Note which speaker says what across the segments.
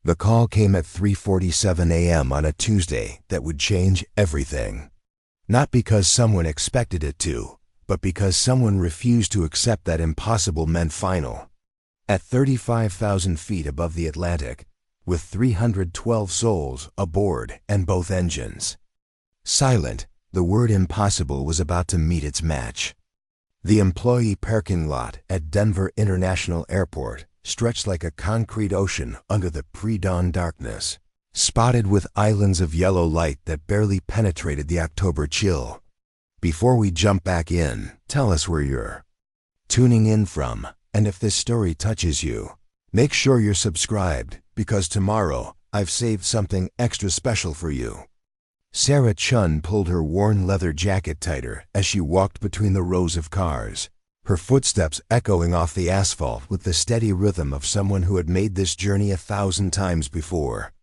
Speaker 1: The call came at 3:47 a.m. on a Tuesday that would change everything. Not because someone expected it to, but because someone refused to accept that impossible meant final. At 35,000 feet above the Atlantic, with 312 souls aboard and both engines. Silent, the word impossible was about to meet its match. The employee parking lot at Denver International Airport stretched like a concrete ocean under the pre-dawn darkness, spotted with islands of yellow light that barely penetrated the October chill. Before we jump back in, tell us where you're tuning in from, and if this story touches you, make sure you're subscribed, because tomorrow I've saved something extra special for you. Sarah Chen pulled her worn leather jacket tighter as she walked between the rows of cars, her footsteps echoing off the asphalt with the steady rhythm of someone who had made this journey 1,000 times before.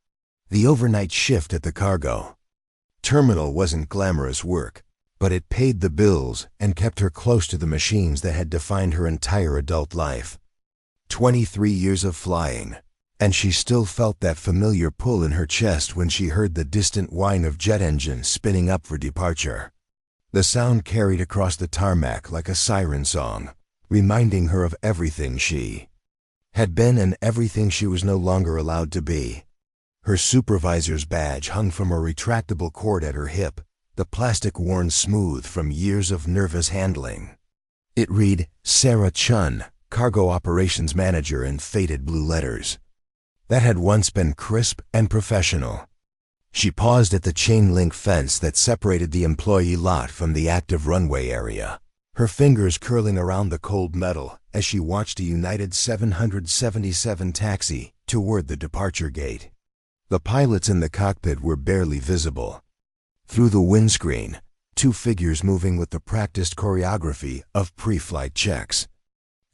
Speaker 1: The overnight shift at the cargo terminal wasn't glamorous work, but it paid the bills and kept her close to the machines that had defined her entire adult life. 23 years of flying, and she still felt that familiar pull in her chest when she heard the distant whine of jet engines spinning up for departure. The sound carried across the tarmac like a siren song, reminding her of everything she had been and everything she was no longer allowed to be. Her supervisor's badge hung from a retractable cord at her hip, the plastic worn smooth from years of nervous handling. It read, Sarah Chen, Cargo Operations Manager, in faded blue letters that had once been crisp and professional. She paused at the chain-link fence that separated the employee lot from the active runway area, her fingers curling around the cold metal as she watched a United 777 taxi toward the departure gate. The pilots in the cockpit were barely visible. Through the windscreen, two figures moving with the practiced choreography of pre-flight checks.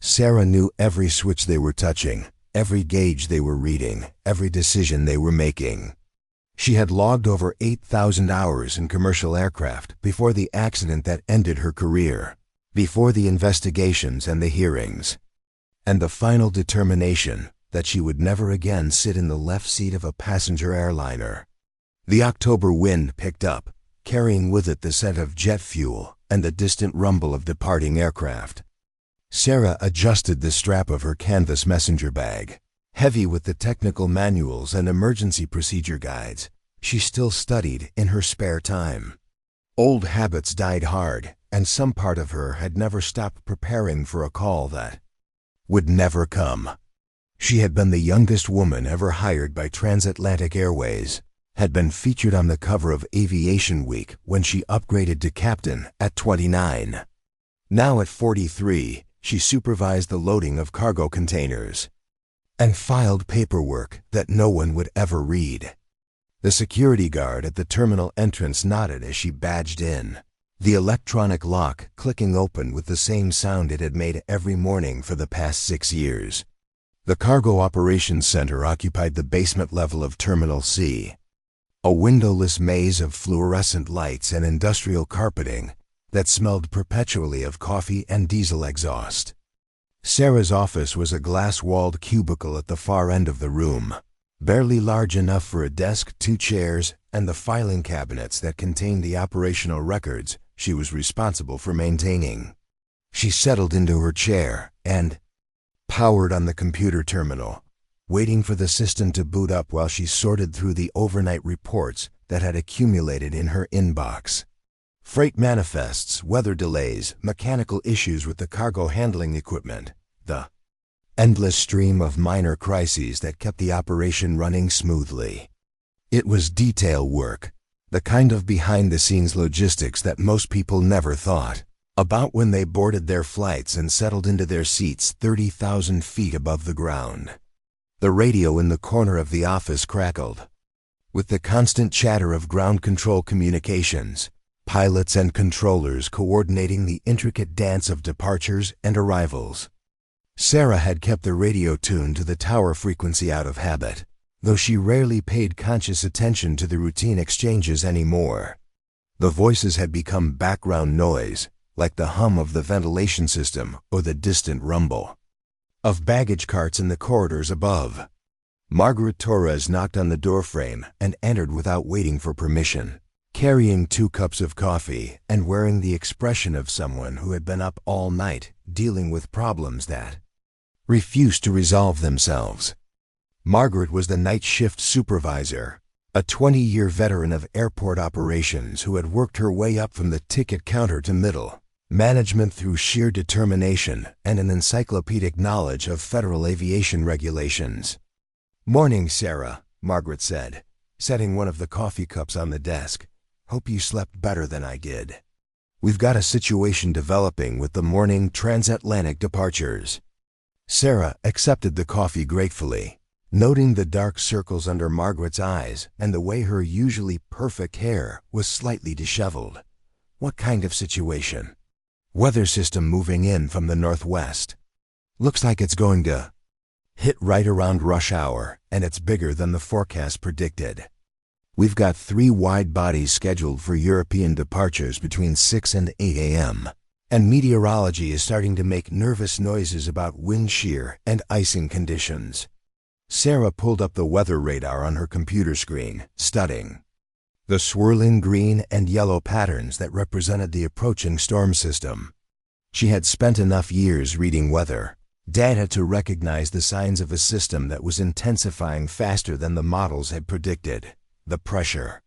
Speaker 1: Sarah knew every switch they were touching, every gauge they were reading, every decision they were making. She had logged over 8,000 hours in commercial aircraft before the accident that ended her career, before the investigations and the hearings, and the final determination that she would never again sit in the left seat of a passenger airliner. The October wind picked up, carrying with it the scent of jet fuel and the distant rumble of departing aircraft. Sarah adjusted the strap of her canvas messenger bag. Heavy with the technical manuals and emergency procedure guides she still studied in her spare time. Old habits died hard, and some part of her had never stopped preparing for a call that would never come. She had been the youngest woman ever hired by Transatlantic Airways, had been featured on the cover of Aviation Week when she upgraded to captain at 29. Now at 43, she supervised the loading of cargo containers and filed paperwork that no one would ever read. The security guard at the terminal entrance nodded as she badged in, the electronic lock clicking open with the same sound it had made every morning for the past 6 years. The Cargo Operations Center occupied the basement level of Terminal C, a windowless maze of fluorescent lights and industrial carpeting that smelled perpetually of coffee and diesel exhaust. Sarah's office was a glass-walled cubicle at the far end of the room, barely large enough for a desk, 2 chairs, and the filing cabinets that contained the operational records she was responsible for maintaining. She settled into her chair and powered on the computer terminal, waiting for the system to boot up while she sorted through the overnight reports that had accumulated in her inbox. Freight manifests, weather delays, mechanical issues with the cargo handling equipment, the endless stream of minor crises that kept the operation running smoothly. It was detail work, the kind of behind-the-scenes logistics that most people never thought about when they boarded their flights and settled into their seats 30,000 feet above the ground. The radio in the corner of the office crackled, with the constant chatter of ground control communications, pilots and controllers coordinating the intricate dance of departures and arrivals. Sarah had kept the radio tuned to the tower frequency out of habit, though she rarely paid conscious attention to the routine exchanges anymore. The voices had become background noise, like the hum of the ventilation system or the distant rumble of baggage carts in the corridors above. Margaret Torres knocked on the doorframe and entered without waiting for permission, carrying 2 cups of coffee and wearing the expression of someone who had been up all night dealing with problems that refused to resolve themselves. Margaret was the night shift supervisor, a 20-year veteran of airport operations who had worked her way up from the ticket counter to middle management through sheer determination and an encyclopedic knowledge of federal aviation regulations. "Morning, Sarah," Margaret said, setting one of the coffee cups on the desk. "Hope you slept better than I did. We've got a situation developing with the morning transatlantic departures." Sarah accepted the coffee gratefully, noting the dark circles under Margaret's eyes and the way her usually perfect hair was slightly disheveled. "What kind of situation?" "Weather system moving in from the northwest. Looks like it's going to hit right around rush hour, and it's bigger than the forecast predicted. We've got 3 wide bodies scheduled for European departures between 6 and 8 a.m., and meteorology is starting to make nervous noises about wind shear and icing conditions." Sarah pulled up the weather radar on her computer screen, studying the swirling green and yellow patterns that represented the approaching storm system. She had spent enough years reading weather data to recognize the signs of a system that was intensifying faster than the models had predicted. The pressure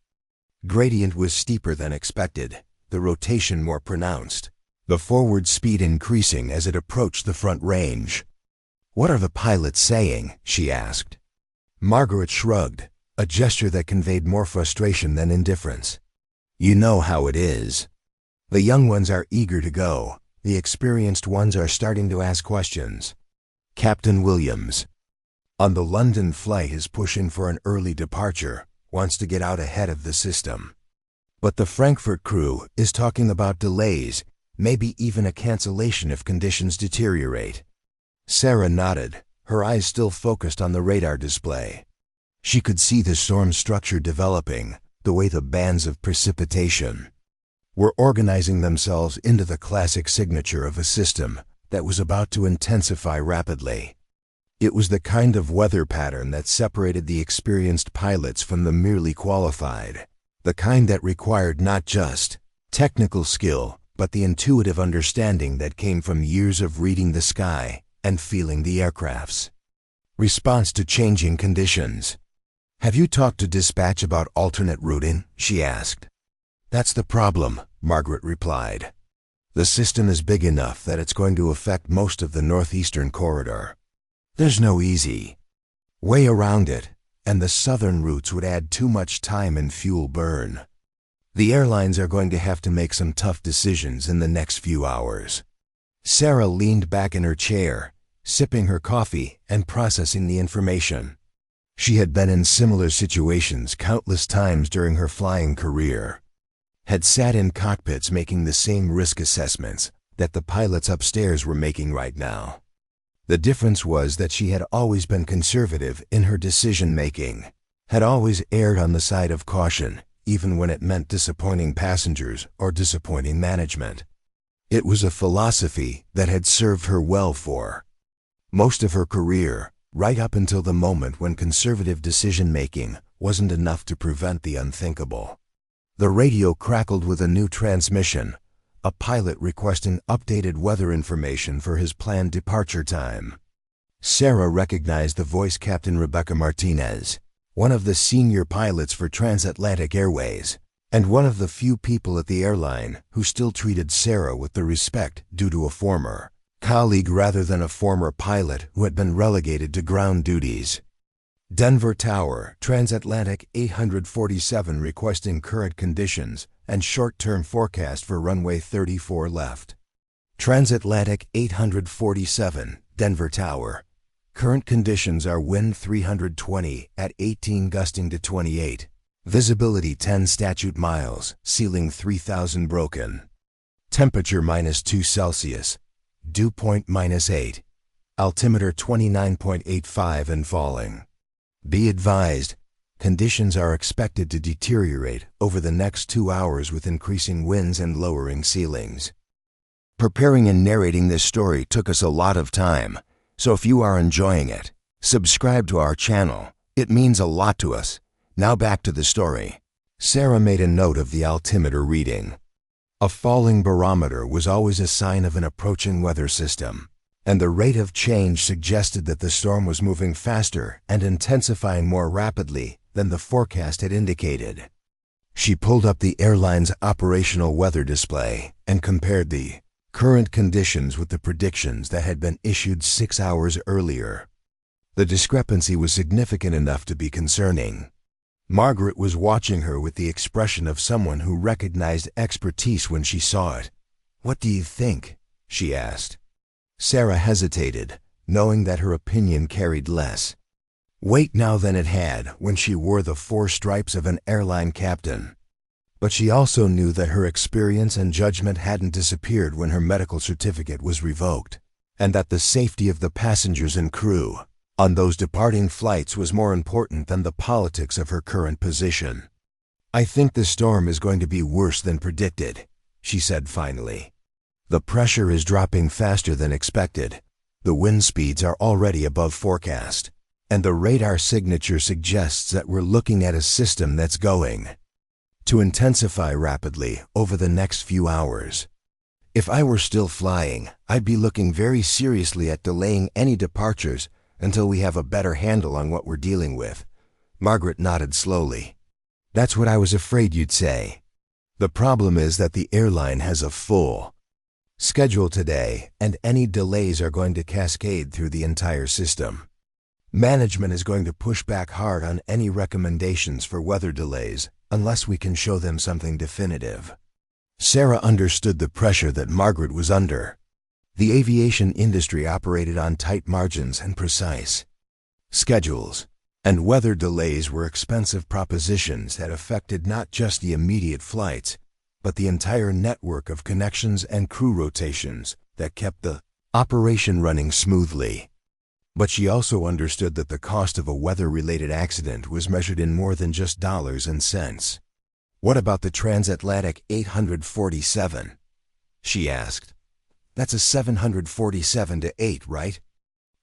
Speaker 1: gradient was steeper than expected, the rotation more pronounced, the forward speed increasing as it approached the front range. "What are the pilots saying?" she asked. Margaret shrugged, a gesture that conveyed more frustration than indifference. "You know how it is. The young ones are eager to go. The experienced ones are starting to ask questions. Captain Williams, on the London flight, is pushing for an early departure, wants to get out ahead of the system. But the Frankfurt crew is talking about delays, maybe even a cancellation if conditions deteriorate." Sarah nodded, her eyes still focused on the radar display. She could see the storm structure developing, the way the bands of precipitation were organizing themselves into the classic signature of a system that was about to intensify rapidly. It was the kind of weather pattern that separated the experienced pilots from the merely qualified, the kind that required not just technical skill, but the intuitive understanding that came from years of reading the sky and feeling the aircraft's response to changing conditions. "Have you talked to dispatch about alternate routing?" she asked. "That's the problem," Margaret replied. "The system is big enough that it's going to affect most of the northeastern corridor. There's no easy way around it, and the southern routes would add too much time and fuel burn. The airlines are going to have to make some tough decisions in the next few hours." Sarah leaned back in her chair, sipping her coffee and processing the information. She had been in similar situations countless times during her flying career, had sat in cockpits making the same risk assessments that the pilots upstairs were making right now. The difference was that she had always been conservative in her decision-making, had always erred on the side of caution, even when it meant disappointing passengers or disappointing management. It was a philosophy that had served her well for most of her career, right up until the moment when conservative decision-making wasn't enough to prevent the unthinkable. The radio crackled with a new transmission, a pilot requesting updated weather information for his planned departure time. Sarah recognized the voice. Captain Rebecca Martinez, one of the senior pilots for Transatlantic Airways, and one of the few people at the airline who still treated Sarah with the respect due to a former colleague rather than a former pilot who had been relegated to ground duties. "Denver Tower, Transatlantic 847 requesting current conditions and short-term forecast for runway 34 left." Transatlantic 847, Denver Tower. Current conditions are wind 320 at 18 gusting to 28. Visibility 10 statute miles, ceiling 3,000 broken. Temperature -2 Celsius. Dew point -8. Altimeter 29.85 and falling. Be advised, conditions are expected to deteriorate over the next 2 hours with increasing winds and lowering ceilings. Preparing and narrating this story took us a lot of time, so if you are enjoying it, Subscribe to our channel. It means a lot to us. Now back to the story. Sarah made a note of the altimeter reading. A falling barometer was always a sign of an approaching weather system, and the rate of change suggested that the storm was moving faster and intensifying more rapidly than the forecast had indicated. She pulled up the airline's operational weather display and compared the current conditions with the predictions that had been issued 6 hours earlier. The discrepancy was significant enough to be concerning. Margaret was watching her with the expression of someone who recognized expertise when she saw it. "What do you think?" she asked. Sarah hesitated, knowing that her opinion carried less weight now than it had when she wore the 4 stripes of an airline captain. But she also knew that her experience and judgment hadn't disappeared when her medical certificate was revoked, and that the safety of the passengers and crew on those departing flights was more important than the politics of her current position. "I think the storm is going to be worse than predicted," she said finally. "The pressure is dropping faster than expected. The wind speeds are already above forecast, and the radar signature suggests that we're looking at a system that's going to intensify rapidly over the next few hours. If I were still flying, I'd be looking very seriously at delaying any departures until we have a better handle on what we're dealing with." Margaret nodded slowly. "That's what I was afraid you'd say. The problem is that the airline has a full schedule today, and any delays are going to cascade through the entire system. Management is going to push back hard on any recommendations for weather delays unless we can show them something definitive." Sarah understood the pressure that Margaret was under. The aviation industry operated on tight margins and precise schedules, and weather delays were expensive propositions that affected not just the immediate flights, but the entire network of connections and crew rotations that kept the operation running smoothly. But she also understood that the cost of a weather-related accident was measured in more than just dollars and cents. "What about the transatlantic 847? She asked. "That's a 747-8, right?"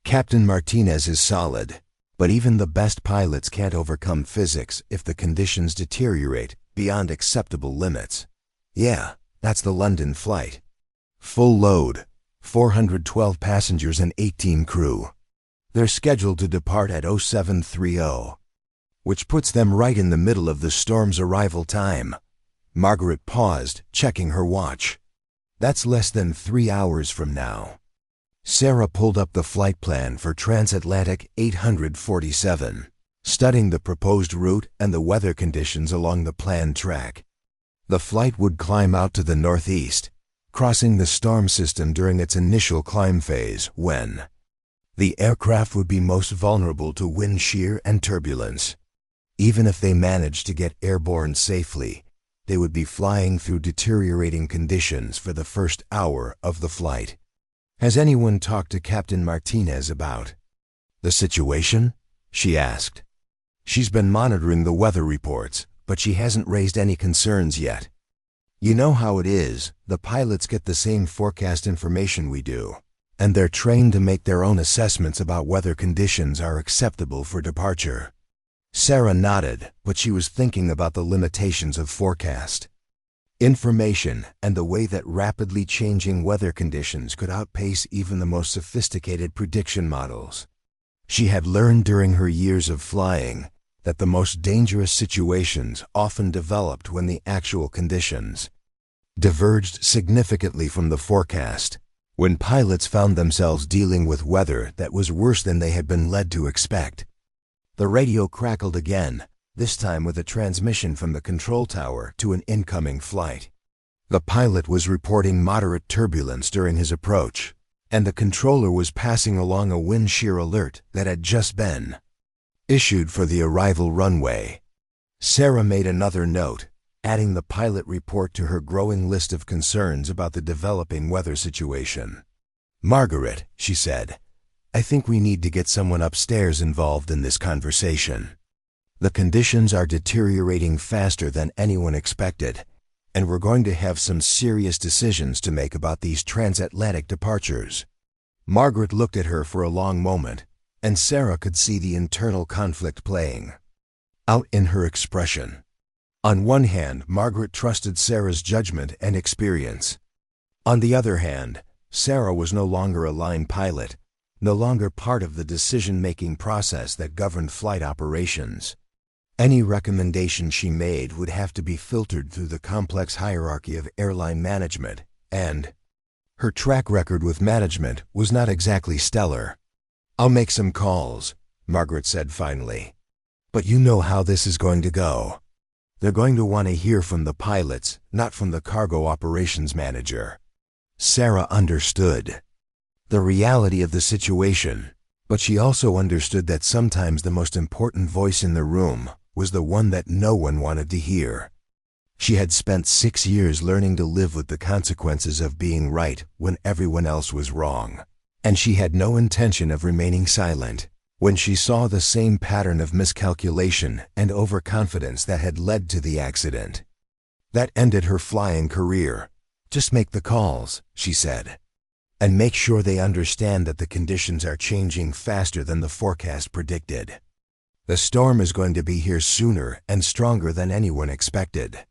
Speaker 1: "Captain Martinez is solid, but even the best pilots can't overcome physics if the conditions deteriorate beyond acceptable limits." "Yeah, that's the London flight. Full load, 412 passengers and 18 crew. They're scheduled to depart at 0730, which puts them right in the middle of the storm's arrival time." Margaret paused, checking her watch. "That's less than 3 hours from now." Sarah pulled up the flight plan for transatlantic 847, studying the proposed route and the weather conditions along the planned track. The flight would climb out to the northeast, crossing the storm system during its initial climb phase, when the aircraft would be most vulnerable to wind shear and turbulence. Even if they managed to get airborne safely, they would be flying through deteriorating conditions for the first hour of the flight. "Has anyone talked to Captain Martinez about the situation?" she asked. "She's been monitoring the weather reports, but she hasn't raised any concerns yet. You know how it is, the pilots get the same forecast information we do, and they're trained to make their own assessments about whether conditions are acceptable for departure." Sarah nodded, but she was thinking about the limitations of forecast information and the way that rapidly changing weather conditions could outpace even the most sophisticated prediction models. She had learned during her years of flying that the most dangerous situations often developed when the actual conditions diverged significantly from the forecast, when pilots found themselves dealing with weather that was worse than they had been led to expect. The radio crackled again, this time with a transmission from the control tower to an incoming flight. The pilot was reporting moderate turbulence during his approach, and the controller was passing along a wind shear alert that had just been issued for the arrival runway. Sarah made another note, adding the pilot report to her growing list of concerns about the developing weather situation. "Margaret," she said, "I think we need to get someone upstairs involved in this conversation. The conditions are deteriorating faster than anyone expected, and we're going to have some serious decisions to make about these transatlantic departures." Margaret looked at her for a long moment, and Sarah could see the internal conflict playing out in her expression. On one hand, Margaret trusted Sarah's judgment and experience. On the other hand, Sarah was no longer a line pilot, no longer part of the decision-making process that governed flight operations. Any recommendation she made would have to be filtered through the complex hierarchy of airline management, and her track record with management was not exactly stellar. "I'll make some calls," Margaret said finally. "But you know how this is going to go. They're going to want to hear from the pilots, not from the cargo operations manager." Sarah understood the reality of the situation, but she also understood that sometimes the most important voice in the room was the one that no one wanted to hear. She had spent 6 years learning to live with the consequences of being right when everyone else was wrong, and she had no intention of remaining silent when she saw the same pattern of miscalculation and overconfidence that had led to the accident that ended her flying career. "Just make the calls," she said, "and make sure they understand that the conditions are changing faster than the forecast predicted. The storm is going to be here sooner and stronger than anyone expected."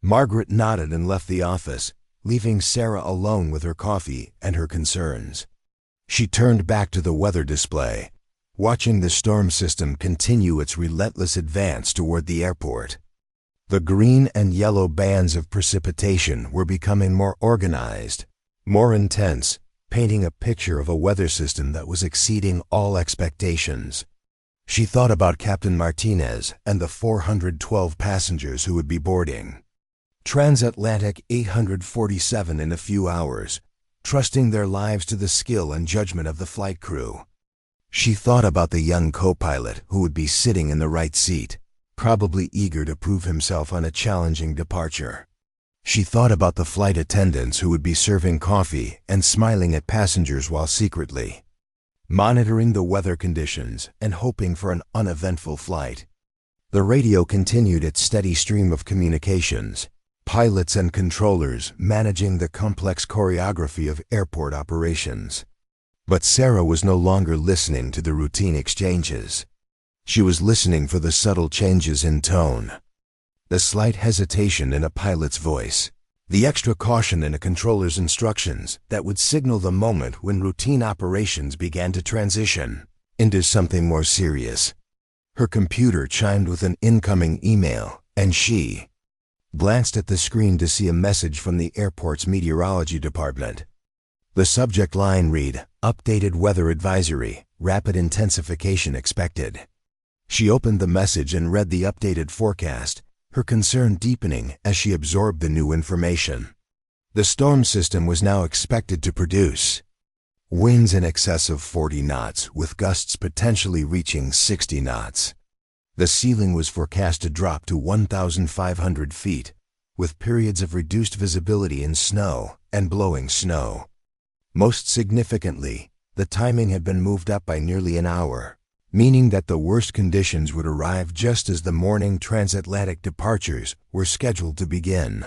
Speaker 1: Margaret nodded and left the office, leaving Sarah alone with her coffee and her concerns. She turned back to the weather display, watching the storm system continue its relentless advance toward the airport. The green and yellow bands of precipitation were becoming more organized, more intense, painting a picture of a weather system that was exceeding all expectations. She thought about Captain Martinez and the 412 passengers who would be boarding Transatlantic 847 in a few hours, trusting their lives to the skill and judgment of the flight crew. She thought about the young co-pilot who would be sitting in the right seat, probably eager to prove himself on a challenging departure. She thought about the flight attendants who would be serving coffee and smiling at passengers while secretly monitoring the weather conditions and hoping for an uneventful flight. The radio continued its steady stream of communications, pilots and controllers managing the complex choreography of airport operations. But Sarah was no longer listening to the routine exchanges. She was listening for the subtle changes in tone, the slight hesitation in a pilot's voice, the extra caution in a controller's instructions that would signal the moment when routine operations began to transition into something more serious. Her computer chimed with an incoming email, and she glanced at the screen to see a message from the airport's meteorology department. The subject line read, "Updated weather advisory, rapid intensification expected." She opened the message and read the updated forecast, her concern deepening as she absorbed the new information. The storm system was now expected to produce winds in excess of 40 knots, with gusts potentially reaching 60 knots. The ceiling was forecast to drop to 1,500 feet, with periods of reduced visibility in snow and blowing snow. Most significantly, the timing had been moved up by nearly an hour, meaning that the worst conditions would arrive just as the morning transatlantic departures were scheduled to begin.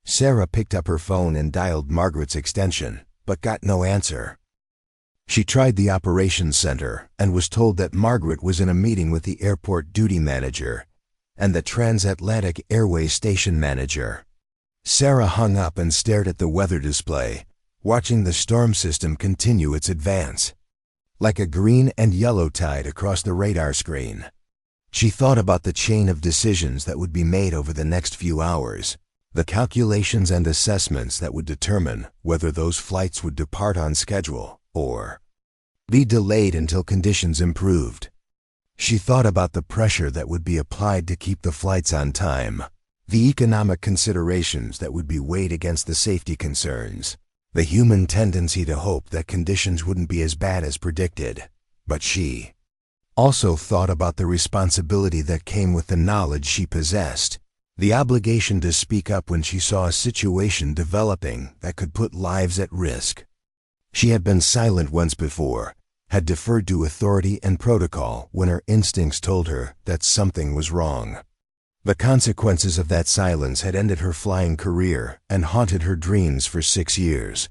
Speaker 1: Sarah picked up her phone and dialed Margaret's extension, but got no answer. She tried the operations center and was told that Margaret was in a meeting with the airport duty manager and the transatlantic airway station manager. Sarah hung up and stared at the weather display, watching the storm system continue its advance, like a green and yellow tide across the radar screen. She thought about the chain of decisions that would be made over the next few hours, the calculations and assessments that would determine whether those flights would depart on schedule or be delayed until conditions improved. She thought about the pressure that would be applied to keep the flights on time, the economic considerations that would be weighed against the safety concerns, the human tendency to hope that conditions wouldn't be as bad as predicted. But she also thought about the responsibility that came with the knowledge she possessed, the obligation to speak up when she saw a situation developing that could put lives at risk. She had been silent once before, had deferred to authority and protocol when her instincts told her that something was wrong. The consequences of that silence had ended her flying career and haunted her dreams for 6 years.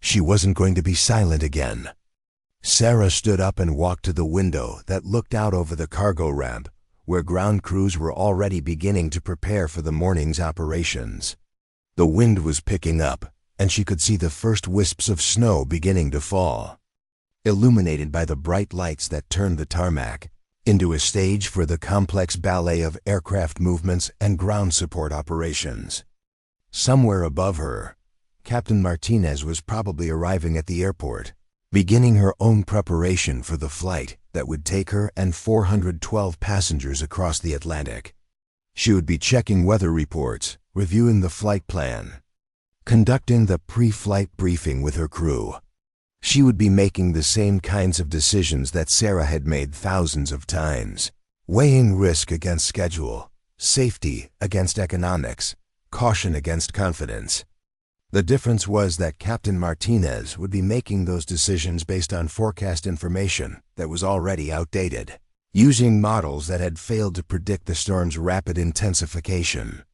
Speaker 1: She wasn't going to be silent again. Sarah stood up and walked to the window that looked out over the cargo ramp, where ground crews were already beginning to prepare for the morning's operations. The wind was picking up, and she could see the first wisps of snow beginning to fall, illuminated by the bright lights that turned the tarmac into a stage for the complex ballet of aircraft movements and ground support operations. Somewhere above her, Captain Martinez was probably arriving at the airport, beginning her own preparation for the flight that would take her and 412 passengers across the Atlantic. She would be checking weather reports, reviewing the flight plan, conducting the pre-flight briefing with her crew. She would be making the same kinds of decisions that Sarah had made thousands of times, weighing risk against schedule, safety against economics, caution against confidence. The difference was that Captain Martinez would be making those decisions based on forecast information that was already outdated, using models that had failed to predict the storm's rapid intensification.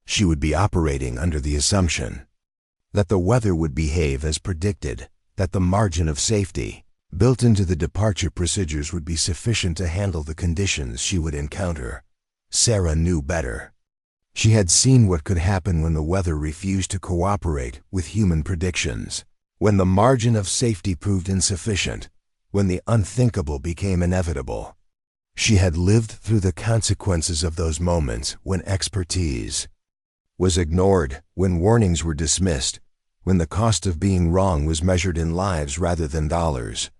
Speaker 1: She would be operating under the assumption that the weather would behave as predicted, that the margin of safety built into the departure procedures would be sufficient to handle the conditions she would encounter. Sarah knew better. She had seen what could happen when the weather refused to cooperate with human predictions, when the margin of safety proved insufficient, when the unthinkable became inevitable. She had lived through the consequences of those moments when expertise was ignored, when warnings were dismissed, when the cost of being wrong was measured in lives rather than dollars.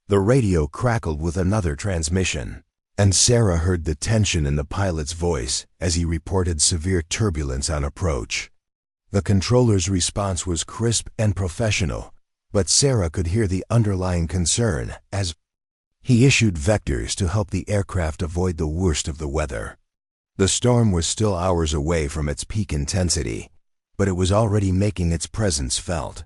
Speaker 1: The radio crackled with another transmission, and Sarah heard the tension in the pilot's voice as he reported severe turbulence on approach. The controller's response was crisp and professional, but Sarah could hear the underlying concern as he issued vectors to help the aircraft avoid the worst of the weather. The storm was still hours away from its peak intensity, but it was already making its presence felt.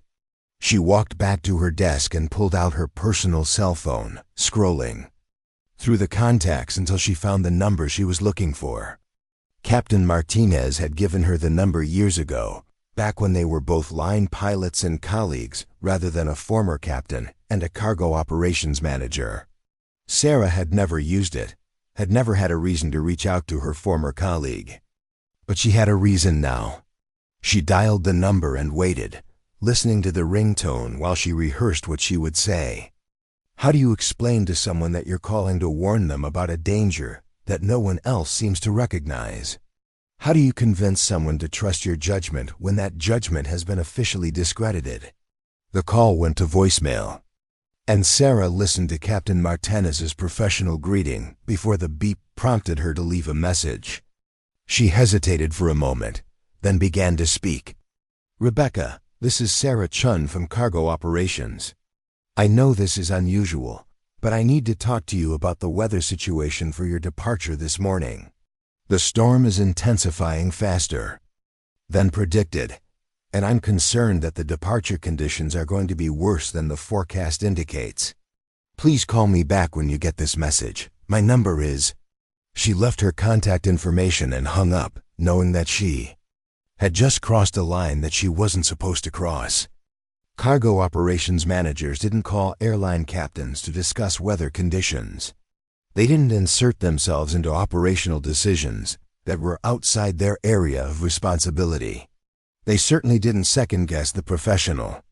Speaker 1: She walked back to her desk and pulled out her personal cell phone, scrolling through the contacts until she found the number she was looking for. Captain Martinez had given her the number years ago, back when they were both line pilots and colleagues rather than a former captain and a cargo operations manager. Sarah had never used it, had never had a reason to reach out to her former colleague. But she had a reason now. She dialed the number and waited, listening to the ringtone while she rehearsed what she would say. How do you explain to someone that you're calling to warn them about a danger that no one else seems to recognize? How do you convince someone to trust your judgment when that judgment has been officially discredited? The call went to voicemail, and Sarah listened to Captain Martinez's professional greeting before the beep prompted her to leave a message. She hesitated for a moment, then began to speak. "Rebecca, this is Sarah Chen from Cargo Operations. I know this is unusual, but I need to talk to you about the weather situation for your departure this morning. The storm is intensifying faster than predicted, and I'm concerned that the departure conditions are going to be worse than the forecast indicates. Please call me back when you get this message. My number is..." She left her contact information and hung up, knowing that she had just crossed a line that she wasn't supposed to cross. Cargo operations managers didn't call airline captains to discuss weather conditions. They didn't insert themselves into operational decisions that were outside their area of responsibility. They certainly didn't second-guess the professional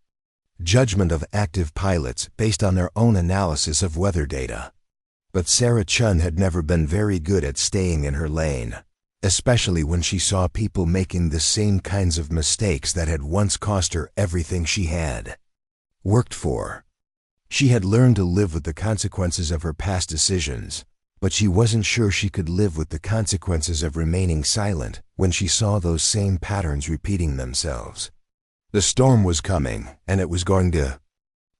Speaker 1: judgment of active pilots based on their own analysis of weather data. But Sarah Chen had never been very good at staying in her lane, especially when she saw people making the same kinds of mistakes that had once cost her everything she had worked for. She had learned to live with the consequences of her past decisions, but she wasn't sure she could live with the consequences of remaining silent when she saw those same patterns repeating themselves. The storm was coming, and it was going to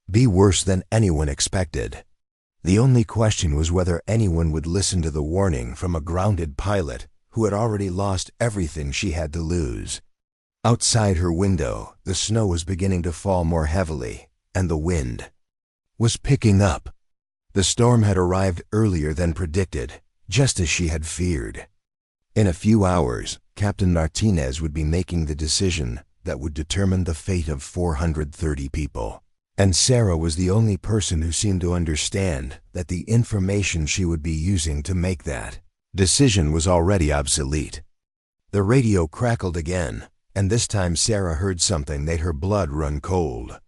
Speaker 1: be worse than anyone expected. The only question was whether anyone would listen to the warning from a grounded pilot who had already lost everything she had to lose. Outside her window, the snow was beginning to fall more heavily, and the wind was picking up. The storm had arrived earlier than predicted, just as she had feared. In a few hours, Captain Martinez would be making the decision that would determine the fate of 430 people. And Sarah was the only person who seemed to understand that the information she would be using to make that decision was already obsolete. The radio crackled again, and this time Sarah heard something that made her blood run cold.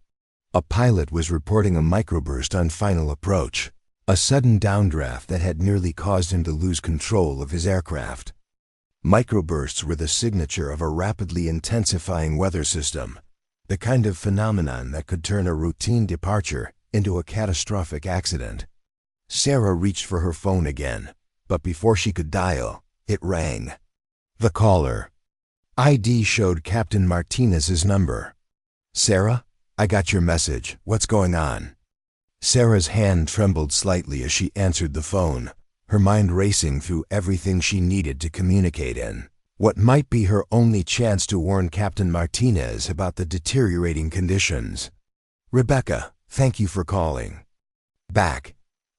Speaker 1: A pilot was reporting a microburst on final approach, a sudden downdraft that had nearly caused him to lose control of his aircraft. Microbursts were the signature of a rapidly intensifying weather system, the kind of phenomenon that could turn a routine departure into a catastrophic accident. Sarah reached for her phone again, but before she could dial, it rang. The caller ID showed Captain Martinez's number. "Sarah, I got your message. What's going on?" Sarah's hand trembled slightly as she answered the phone, her mind racing through everything she needed to communicate in what might be her only chance to warn Captain Martinez about the deteriorating conditions. "Rebecca, thank you for calling back.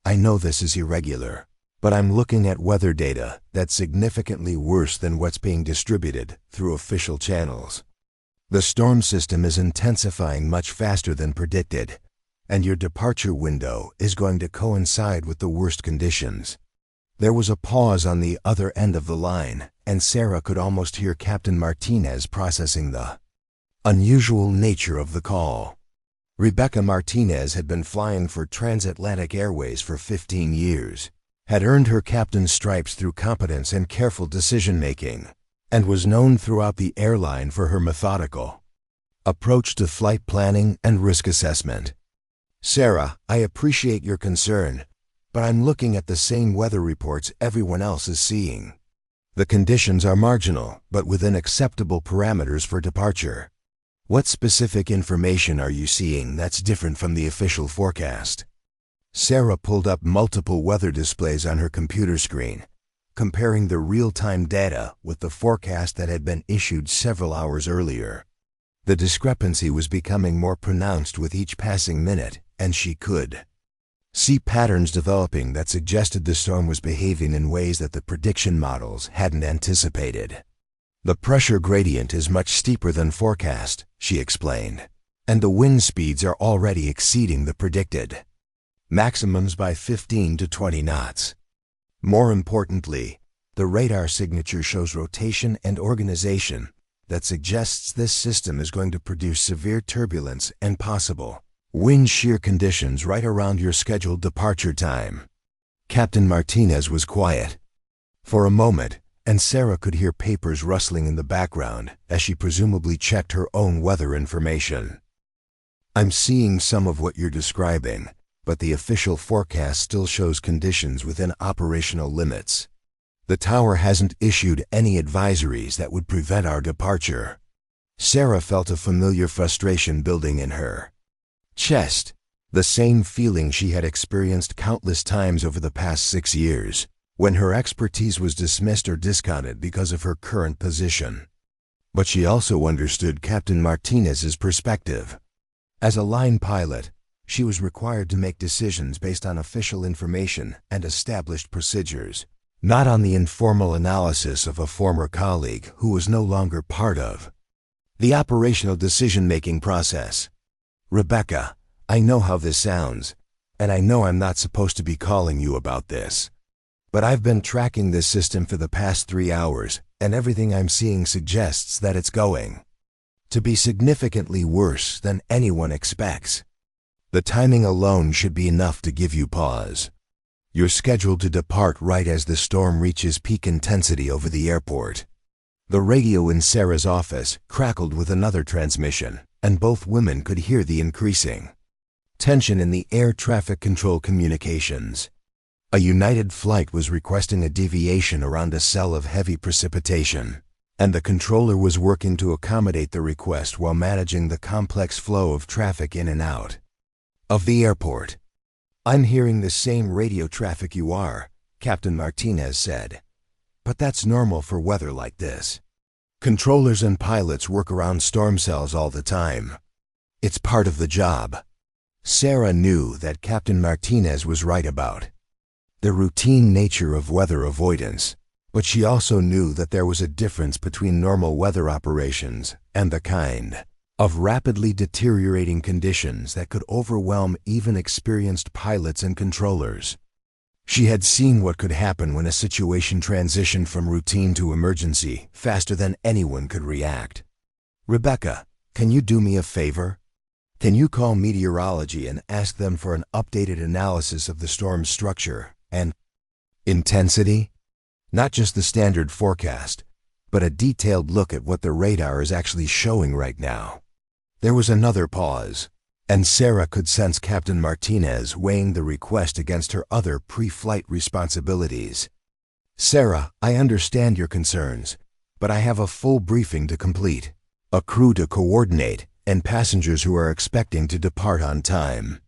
Speaker 1: I know this is irregular, but I'm looking at weather data that's significantly worse than what's being distributed through official channels. The storm system is intensifying much faster than predicted, and your departure window is going to coincide with the worst conditions." There was a pause on the other end of the line, and Sarah could almost hear Captain Martinez processing the unusual nature of the call. Rebecca Martinez had been flying for Transatlantic Airways for 15 years, had earned her captain's stripes through competence and careful decision-making, and was known throughout the airline for her methodical approach to flight planning and risk assessment. "Sarah, I appreciate your concern, but I'm looking at the same weather reports everyone else is seeing. The conditions are marginal, but within acceptable parameters for departure. What specific information are you seeing that's different from the official forecast?" Sarah pulled up multiple weather displays on her computer screen, comparing the real-time data with the forecast that had been issued several hours earlier. The discrepancy was becoming more pronounced with each passing minute, and she could see patterns developing that suggested the storm was behaving in ways that the prediction models hadn't anticipated. "The pressure gradient is much steeper than forecast," she explained, "and the wind speeds are already exceeding the predicted maximums by 15 to 20 knots. More importantly, the radar signature shows rotation and organization that suggests this system is going to produce severe turbulence and possible wind shear conditions right around your scheduled departure time." Captain Martinez was quiet for a moment, and Sarah could hear papers rustling in the background as she presumably checked her own weather information. "I'm seeing some of what you're describing, but the official forecast still shows conditions within operational limits. The tower hasn't issued any advisories that would prevent our departure." Sarah felt a familiar frustration building in her chest, the same feeling she had experienced countless times over the past 6 years, when her expertise was dismissed or discounted because of her current position. But she also understood Captain Martinez's perspective. As a line pilot, she was required to make decisions based on official information and established procedures, not on the informal analysis of a former colleague who was no longer part of the operational decision-making process. "Rebecca, I know how this sounds, and I know I'm not supposed to be calling you about this, but I've been tracking this system for the past 3 hours, and everything I'm seeing suggests that it's going to be significantly worse than anyone expects. The timing alone should be enough to give you pause. You're scheduled to depart right as the storm reaches peak intensity over the airport." The radio in Sarah's office crackled with another transmission, and both women could hear the increasing tension in the air traffic control communications. A United flight was requesting a deviation around a cell of heavy precipitation, and the controller was working to accommodate the request while managing the complex flow of traffic in and out of the airport. "I'm hearing the same radio traffic you are," Captain Martinez said, "but that's normal for weather like this. Controllers and pilots work around storm cells all the time. It's part of the job." Sarah knew that Captain Martinez was right about the routine nature of weather avoidance, but she also knew that there was a difference between normal weather operations and the kind of rapidly deteriorating conditions that could overwhelm even experienced pilots and controllers. She had seen what could happen when a situation transitioned from routine to emergency faster than anyone could react. "Rebecca, can you do me a favor? Can you call meteorology and ask them for an updated analysis of the storm's structure and intensity? Not just the standard forecast, but a detailed look at what the radar is actually showing right now." There was another pause, and Sarah could sense Captain Martinez weighing the request against her other pre-flight responsibilities. "Sarah, I understand your concerns, but I have a full briefing to complete, a crew to coordinate, and passengers who are expecting to depart on time.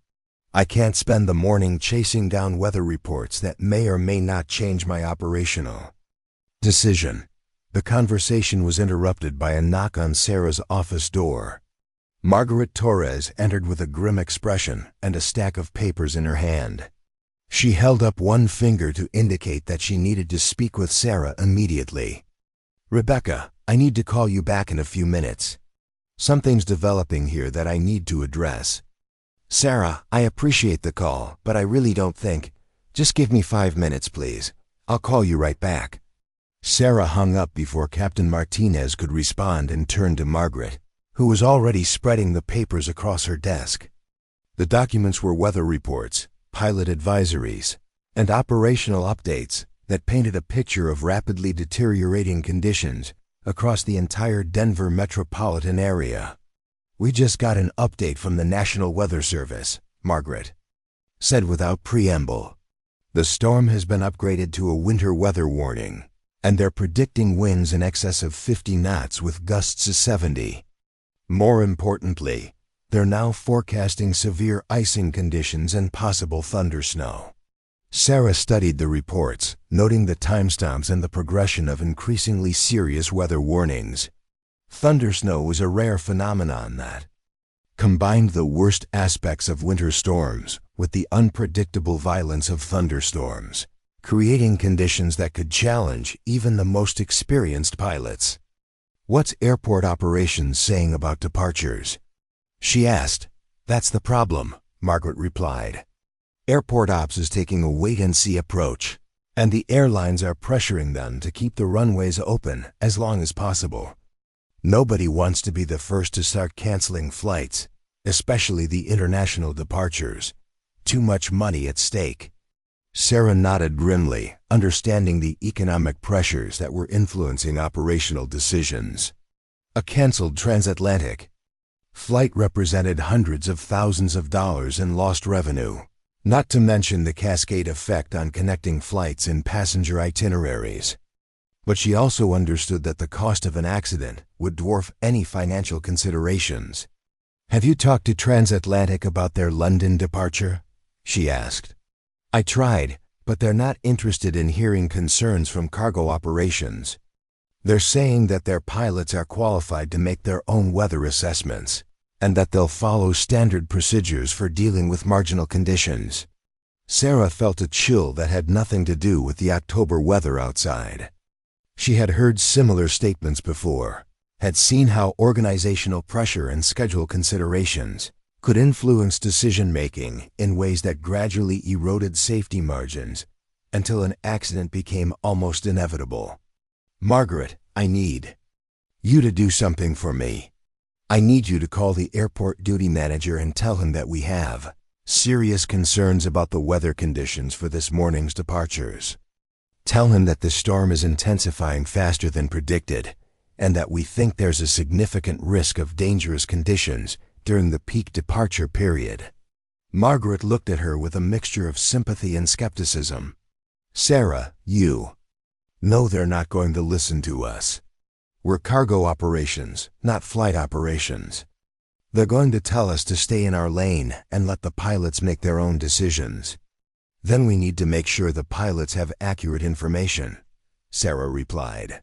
Speaker 1: I can't spend the morning chasing down weather reports that may or may not change my operational decision." The conversation was interrupted by a knock on Sarah's office door. Margaret Torres entered with a grim expression and a stack of papers in her hand. She held up one finger to indicate that she needed to speak with Sarah immediately. "Rebecca, I need to call you back in a few minutes. Something's developing here that I need to address." "Sarah, I appreciate the call, but I really don't think. Just give me 5 minutes, please. I'll call you right back." Sarah hung up before Captain Martinez could respond and turned to Margaret, who was already spreading the papers across her desk. The documents were weather reports, pilot advisories, and operational updates that painted a picture of rapidly deteriorating conditions across the entire Denver metropolitan area. "We just got an update from the National Weather Service," Margaret said without preamble. "The storm has been upgraded to a winter weather warning, and they're predicting winds in excess of 50 knots with gusts of 70. More importantly, they're now forecasting severe icing conditions and possible thundersnow." Sarah studied the reports, noting the timestamps and the progression of increasingly serious weather warnings. Thundersnow was a rare phenomenon that combined the worst aspects of winter storms with the unpredictable violence of thunderstorms, creating conditions that could challenge even the most experienced pilots. "What's airport operations saying about departures?" she asked. "That's the problem," Margaret replied. "Airport ops is taking a wait-and-see approach, and the airlines are pressuring them to keep the runways open as long as possible. Nobody wants to be the first to start canceling flights, especially the international departures. Too much money at stake." Sarah nodded grimly, understanding the economic pressures that were influencing operational decisions. A canceled transatlantic flight represented hundreds of thousands of dollars in lost revenue, not to mention the cascade effect on connecting flights and passenger itineraries. But she also understood that the cost of an accident would dwarf any financial considerations. "Have you talked to Transatlantic about their London departure?" she asked. "I tried, but they're not interested in hearing concerns from cargo operations. They're saying that their pilots are qualified to make their own weather assessments, and that they'll follow standard procedures for dealing with marginal conditions." Sarah felt a chill that had nothing to do with the October weather outside. She had heard similar statements before, had seen how organizational pressure and schedule considerations could influence decision-making in ways that gradually eroded safety margins until an accident became almost inevitable. "Margaret, I need you to do something for me. I need you to call the airport duty manager and tell him that we have serious concerns about the weather conditions for this morning's departures. Tell him that the storm is intensifying faster than predicted, and that we think there's a significant risk of dangerous conditions during the peak departure period." Margaret looked at her with a mixture of sympathy and skepticism. "Sarah, you know they're not going to listen to us. We're cargo operations, not flight operations. They're going to tell us to stay in our lane and let the pilots make their own decisions. Then we need to make sure the pilots have accurate information," Sarah replied.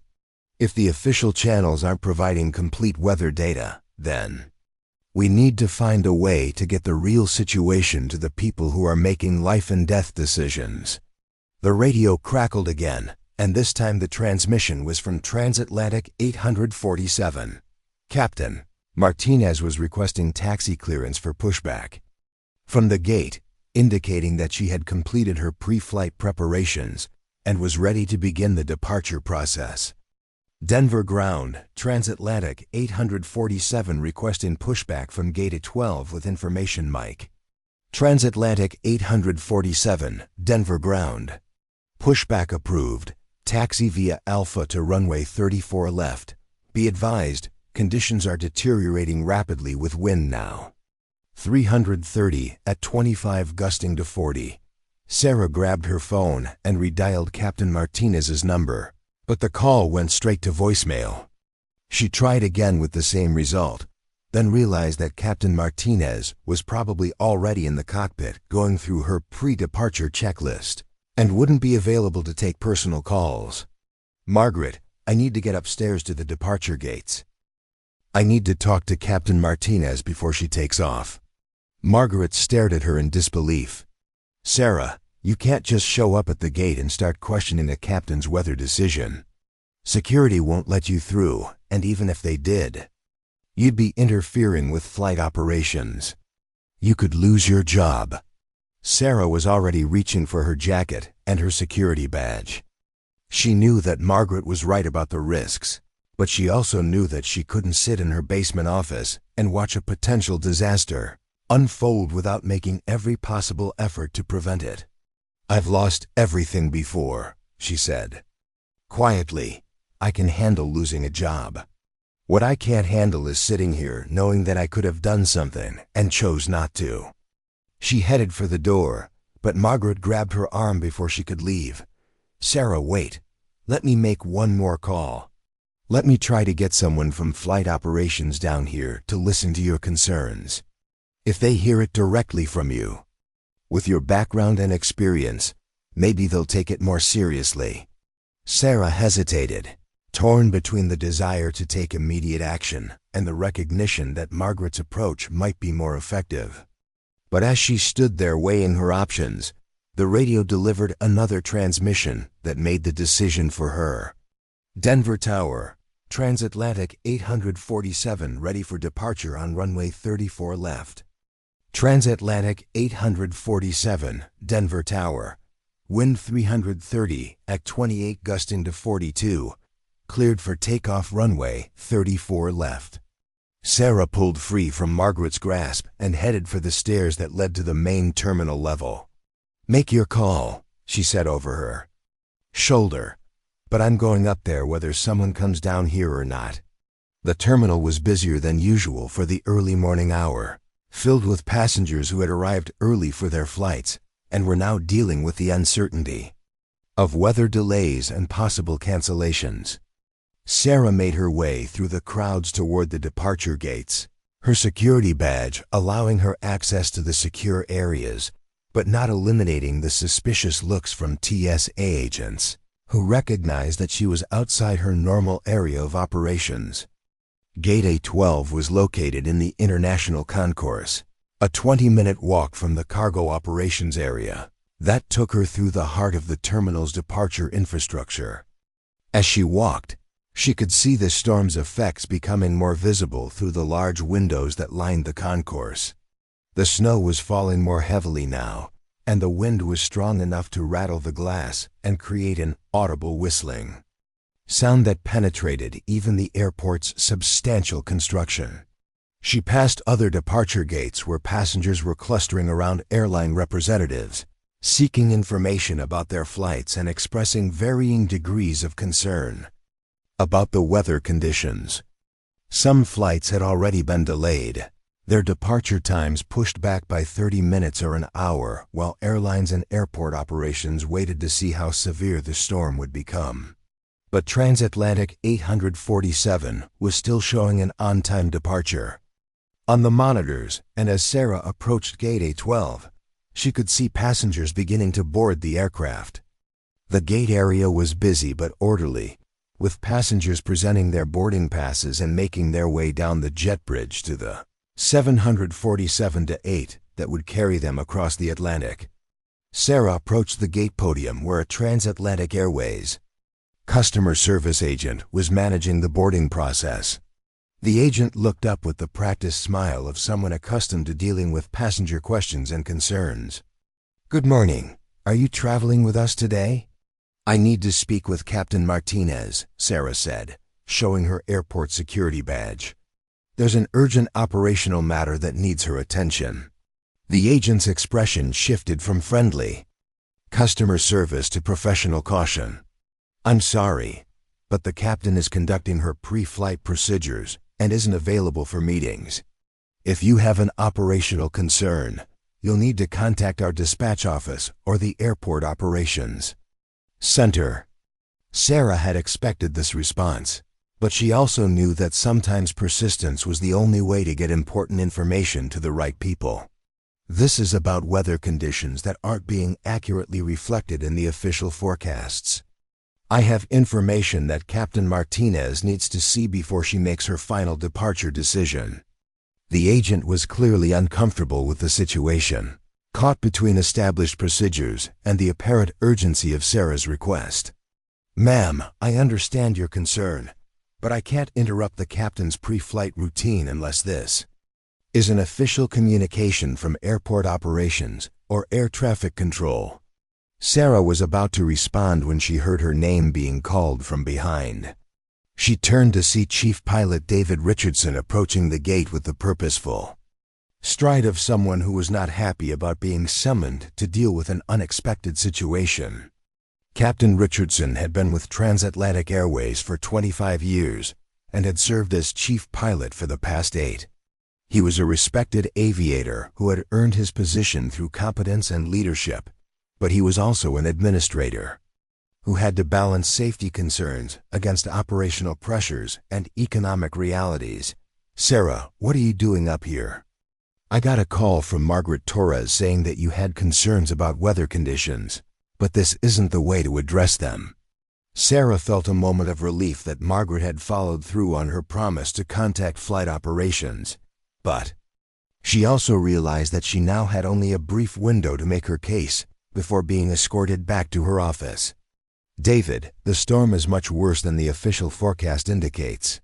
Speaker 1: "If the official channels aren't providing complete weather data, then we need to find a way to get the real situation to the people who are making life and death decisions." The radio crackled again, and this time the transmission was from Transatlantic 847. "Captain, Martinez was requesting taxi clearance for pushback from the gate, indicating that she had completed her pre-flight preparations and was ready to begin the departure process. Denver ground, transatlantic 847 requesting pushback from gate 12 with information mic. Transatlantic 847, Denver ground. Pushback approved. Taxi via Alpha to runway 34 left. Be advised, conditions are deteriorating rapidly with wind now. 330 at 25 gusting to 40. Sarah grabbed her phone and redialed Captain Martinez's number, but the call went straight to voicemail. She tried again with the same result, then realized that Captain Martinez was probably already in the cockpit going through her pre-departure checklist and wouldn't be available to take personal calls. "Margaret, I need to get upstairs to the departure gates. I need to talk to Captain Martinez before she takes off." Margaret stared at her in disbelief. "Sarah, you can't just show up at the gate and start questioning the captain's weather decision. Security won't let you through, and even if they did, you'd be interfering with flight operations. You could lose your job." Sarah was already reaching for her jacket and her security badge. She knew that Margaret was right about the risks, but she also knew that she couldn't sit in her basement office and watch a potential disaster unfold without making every possible effort to prevent it. "I've lost everything before," she said. Quietly, "I can handle losing a job. What I can't handle is sitting here knowing that I could have done something and chose not to." She headed for the door, but Margaret grabbed her arm before she could leave. "Sarah, wait. Let me make one more call. Let me try to get someone from flight operations down here to listen to your concerns. If they hear it directly from you, with your background and experience, maybe they'll take it more seriously." Sarah hesitated, torn between the desire to take immediate action and the recognition that Margaret's approach might be more effective. But as she stood there weighing her options, the radio delivered another transmission that made the decision for her. "Denver Tower, transatlantic 847 ready for departure on runway 34 left. Transatlantic 847, Denver Tower. Wind 330 at 28 gusting to 42. Cleared for takeoff runway 34 left." Sarah pulled free from Margaret's grasp and headed for the stairs that led to the main terminal level. "Make your call," she said over her shoulder, "but I'm going up there whether someone comes down here or not." The terminal was busier than usual for the early morning hour, filled with passengers who had arrived early for their flights and were now dealing with the uncertainty of weather delays and possible cancellations. Sarah made her way through the crowds toward the departure gates, her security badge allowing her access to the secure areas, but not eliminating the suspicious looks from TSA agents, who recognized that she was outside her normal area of operations. Gate A12 was located in the International Concourse, a 20-minute walk from the cargo operations area. That took her through the heart of the terminal's departure infrastructure. As she walked, she could see the storm's effects becoming more visible through the large windows that lined the concourse. The snow was falling more heavily now, and the wind was strong enough to rattle the glass and create an audible whistling sound that penetrated even the airport's substantial construction. She passed other departure gates where passengers were clustering around airline representatives, seeking information about their flights and expressing varying degrees of concern about the weather conditions. Some flights had already been delayed, their departure times pushed back by 30 minutes or an hour, while airlines and airport operations waited to see how severe the storm would become. But Transatlantic 847 was still showing an on-time departure. On the monitors, and as Sarah approached Gate A12, she could see passengers beginning to board the aircraft. The gate area was busy but orderly, with passengers presenting their boarding passes and making their way down the jet bridge to the 747-8 that would carry them across the Atlantic. Sarah approached the gate podium where a Transatlantic Airways customer service agent was managing the boarding process. The agent looked up with the practiced smile of someone accustomed to dealing with passenger questions and concerns. "Good morning. Are you traveling with us today?" "I need to speak with Captain Martinez," Sarah said, showing her airport security badge. "There's an urgent operational matter that needs her attention." The agent's expression shifted from friendly customer service to professional caution. "I'm sorry, but the captain is conducting her pre-flight procedures and isn't available for meetings. If you have an operational concern, you'll need to contact our dispatch office or the airport operations center." Sarah had expected this response, but she also knew that sometimes persistence was the only way to get important information to the right people. "This is about weather conditions that aren't being accurately reflected in the official forecasts. I have information that Captain Martinez needs to see before she makes her final departure decision." The agent was clearly uncomfortable with the situation, caught between established procedures and the apparent urgency of Sarah's request. "Ma'am, I understand your concern, but I can't interrupt the captain's pre-flight routine unless this is an official communication from airport operations or air traffic control." Sarah was about to respond when she heard her name being called from behind. She turned to see Chief Pilot David Richardson approaching the gate with the purposeful stride of someone who was not happy about being summoned to deal with an unexpected situation. Captain Richardson had been with Transatlantic Airways for 25 years and had served as chief pilot for the past 8. He was a respected aviator who had earned his position through competence and leadership, but he was also an administrator who had to balance safety concerns against operational pressures and economic realities. "Sarah, what are you doing up here?" "I got a call from Margaret Torres saying that you had concerns about weather conditions, but this isn't the way to address them." Sarah felt a moment of relief that Margaret had followed through on her promise to contact flight operations, but she also realized that she now had only a brief window to make her case before being escorted back to her office. "David, the storm is much worse than the official forecast indicates.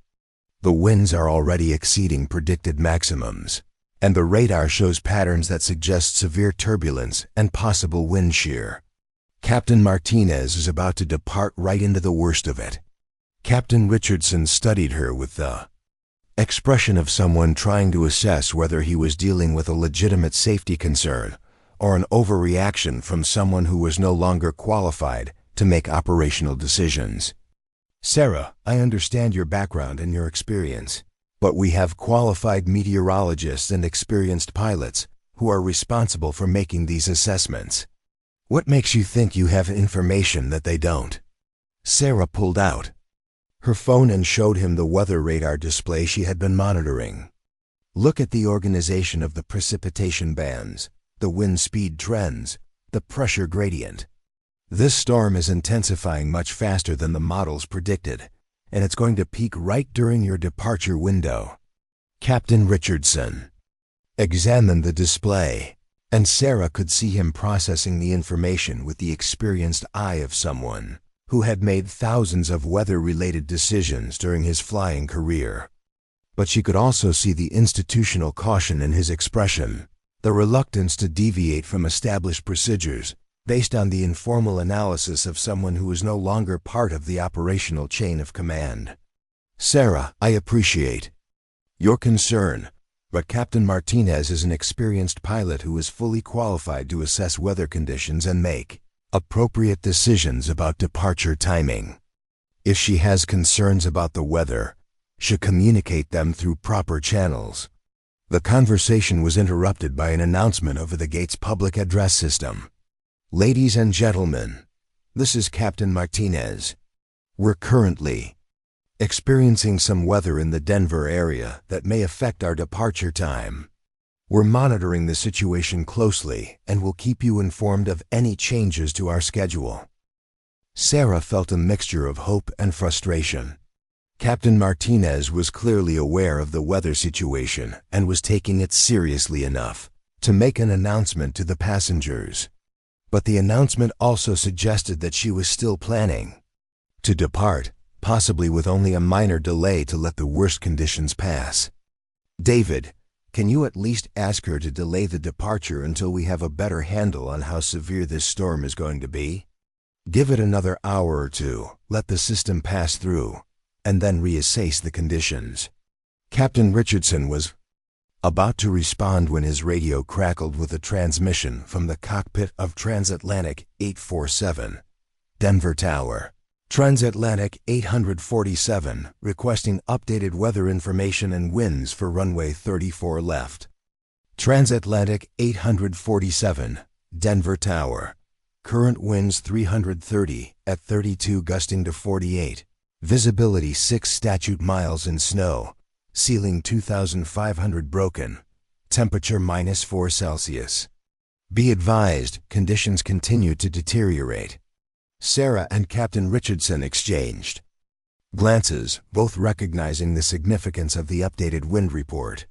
Speaker 1: The winds are already exceeding predicted maximums, and the radar shows patterns that suggest severe turbulence and possible wind shear. Captain Martinez is about to depart right into the worst of it." Captain Richardson studied her with the expression of someone trying to assess whether he was dealing with a legitimate safety concern or an overreaction from someone who was no longer qualified to make operational decisions. "Sarah, I understand your background and your experience, but we have qualified meteorologists and experienced pilots who are responsible for making these assessments. What makes you think you have information that they don't?" Sarah pulled out her phone and showed him the weather radar display she had been monitoring. "Look at the organization of the precipitation bands, the wind speed trends, the pressure gradient. This storm is intensifying much faster than the models predicted, and it's going to peak right during your departure window." Captain Richardson examined the display, and Sarah could see him processing the information with the experienced eye of someone who had made thousands of weather-related decisions during his flying career. But she could also see the institutional caution in his expression, the reluctance to deviate from established procedures based on the informal analysis of someone who is no longer part of the operational chain of command. "Sarah, I appreciate your concern, but Captain Martinez is an experienced pilot who is fully qualified to assess weather conditions and make appropriate decisions about departure timing. If she has concerns about the weather, she'll communicate them through proper channels." The conversation was interrupted by an announcement over the gate's public address system. "Ladies and gentlemen, this is Captain Martinez. We're currently experiencing some weather in the Denver area that may affect our departure time. We're monitoring the situation closely and will keep you informed of any changes to our schedule." Sarah felt a mixture of hope and frustration. Captain Martinez was clearly aware of the weather situation and was taking it seriously enough to make an announcement to the passengers. But the announcement also suggested that she was still planning to depart possibly with only a minor delay to let the worst conditions pass. David, can you at least ask her to delay the departure until we have a better handle on how severe this storm is going to be? Give it another hour or two, let the system pass through, and then reassess the conditions. Captain Richardson was about to respond when his radio crackled with a transmission from the cockpit of Transatlantic 847, Denver Tower. Transatlantic 847, requesting updated weather information and winds for runway 34 left. Transatlantic 847, Denver Tower. Current winds 330 at 32 gusting to 48. Visibility 6 statute miles in snow. Ceiling 2,500 broken. Temperature -4 Celsius. Be advised, conditions continue to deteriorate. Sarah and Captain Richardson exchanged glances, both recognizing the significance of the updated wind report.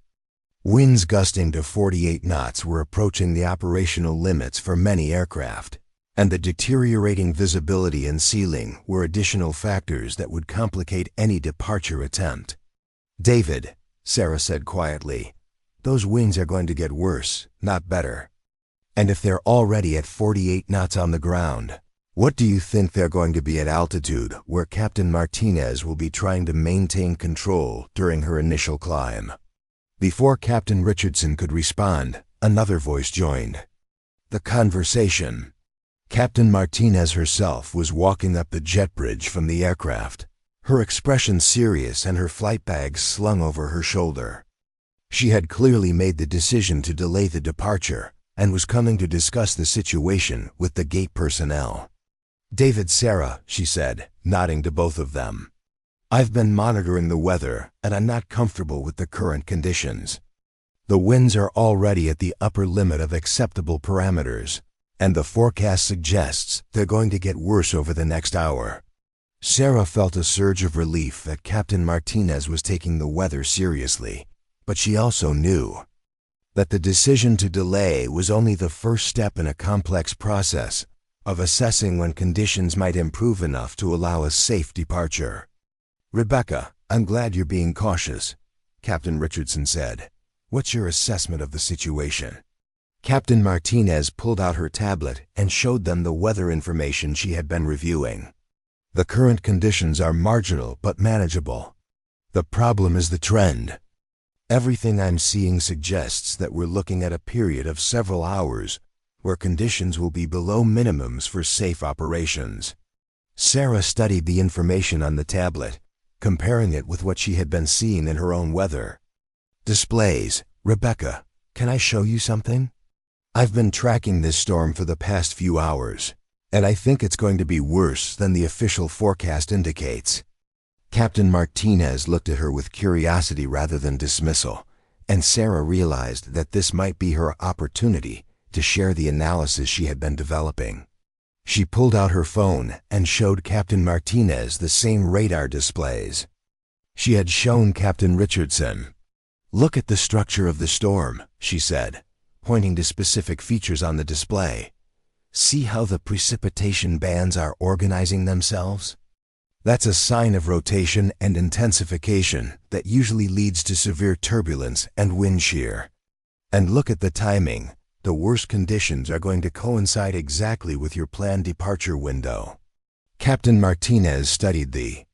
Speaker 1: Winds gusting to 48 knots were approaching the operational limits for many aircraft, and the deteriorating visibility and ceiling were additional factors that would complicate any departure attempt. David, Sarah said quietly, those winds are going to get worse, not better. And if they're already at 48 knots on the ground, what do you think they're going to be at altitude where Captain Martinez will be trying to maintain control during her initial climb? Before Captain Richardson could respond, another voice joined the conversation. Captain Martinez herself was walking up the jet bridge from the aircraft, her expression serious and her flight bags slung over her shoulder. She had clearly made the decision to delay the departure and was coming to discuss the situation with the gate personnel. David, Sarah, she said, nodding to both of them. I've been monitoring the weather, and I'm not comfortable with the current conditions. The winds are already at the upper limit of acceptable parameters, and the forecast suggests they're going to get worse over the next hour. Sarah felt a surge of relief that Captain Martinez was taking the weather seriously, but she also knew that the decision to delay was only the first step in a complex process of assessing when conditions might improve enough to allow a safe departure. Rebecca, I'm glad you're being cautious, Captain Richardson said. What's your assessment of the situation? Captain Martinez pulled out her tablet and showed them the weather information she had been reviewing. The current conditions are marginal but manageable. The problem is the trend. Everything I'm seeing suggests that we're looking at a period of several hours where conditions will be below minimums for safe operations. Sarah studied the information on the tablet, comparing it with what she had been seeing in her own weather displays. Rebecca, can I show you something? I've been tracking this storm for the past few hours, and I think it's going to be worse than the official forecast indicates. Captain Martinez looked at her with curiosity rather than dismissal, and Sarah realized that this might be her opportunity to share the analysis she had been developing. She pulled out her phone and showed Captain Martinez the same radar displays she had shown Captain Richardson. Look at the structure of the storm, she said, pointing to specific features on the display. See how the precipitation bands are organizing themselves? That's a sign of rotation and intensification that usually leads to severe turbulence and wind shear. And look at the timing. The worst conditions are going to coincide exactly with your planned departure window. Captain Martinez studied the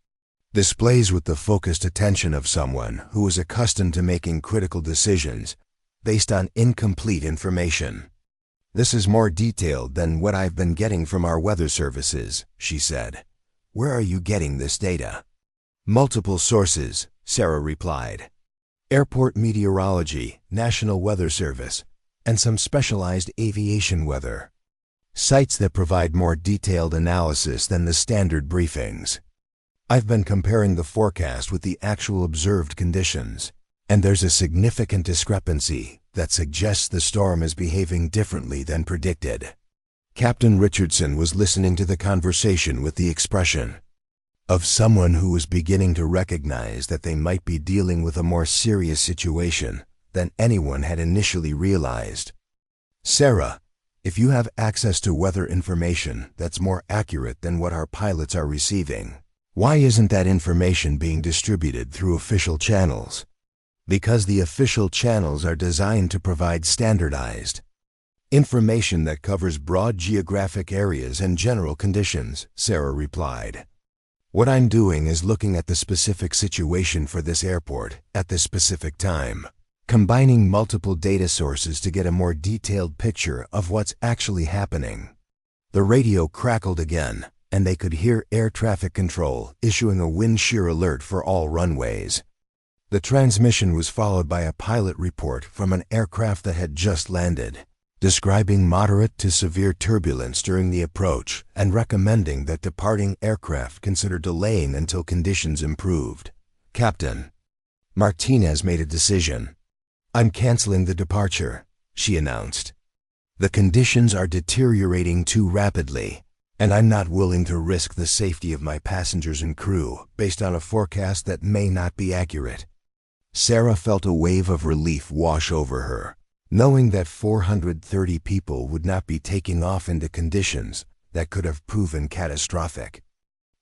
Speaker 1: displays with the focused attention of someone who was accustomed to making critical decisions based on incomplete information. This is more detailed than what I've been getting from our weather services, she said. Where are you getting this data? Multiple sources, Sarah replied. Airport meteorology, National Weather Service, and some specialized aviation weather sites that provide more detailed analysis than the standard briefings. I've been comparing the forecast with the actual observed conditions, and there's a significant discrepancy that suggests the storm is behaving differently than predicted. Captain Richardson was listening to the conversation with the expression of someone who was beginning to recognize that they might be dealing with a more serious situation than anyone had initially realized. Sarah, if you have access to weather information that's more accurate than what our pilots are receiving, Why isn't that information being distributed through official channels? Because the official channels are designed to provide standardized information that covers broad geographic areas and general conditions, Sarah replied. What I'm doing is looking at the specific situation for this airport at this specific time, combining multiple data sources to get a more detailed picture of what's actually happening. The radio crackled again, and they could hear air traffic control issuing a wind shear alert for all runways. The transmission was followed by a pilot report from an aircraft that had just landed, describing moderate to severe turbulence during the approach and recommending that departing aircraft consider delaying until conditions improved. Captain Martinez made a decision. I'm canceling the departure, she announced. The conditions are deteriorating too rapidly, and I'm not willing to risk the safety of my passengers and crew based on a forecast that may not be accurate. Sarah felt a wave of relief wash over her, knowing that 430 people would not be taking off into conditions that could have proven catastrophic.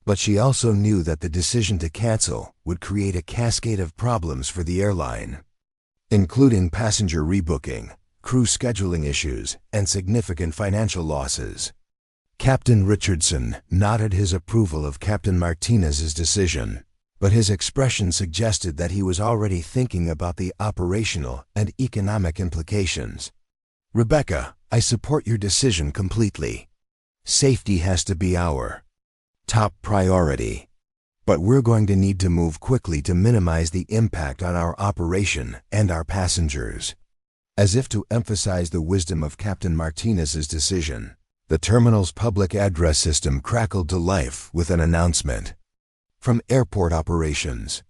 Speaker 1: But she also knew that the decision to cancel would create a cascade of problems for the airline, including passenger rebooking, crew scheduling issues, and significant financial losses. Captain Richardson nodded his approval of Captain Martinez's decision, but his expression suggested that he was already thinking about the operational and economic implications. Rebecca, I support your decision completely. Safety has to be our top priority. But we're going to need to move quickly to minimize the impact on our operation and our passengers. As if to emphasize the wisdom of Captain Martinez's decision, the terminal's public address system crackled to life with an announcement. From airport operations.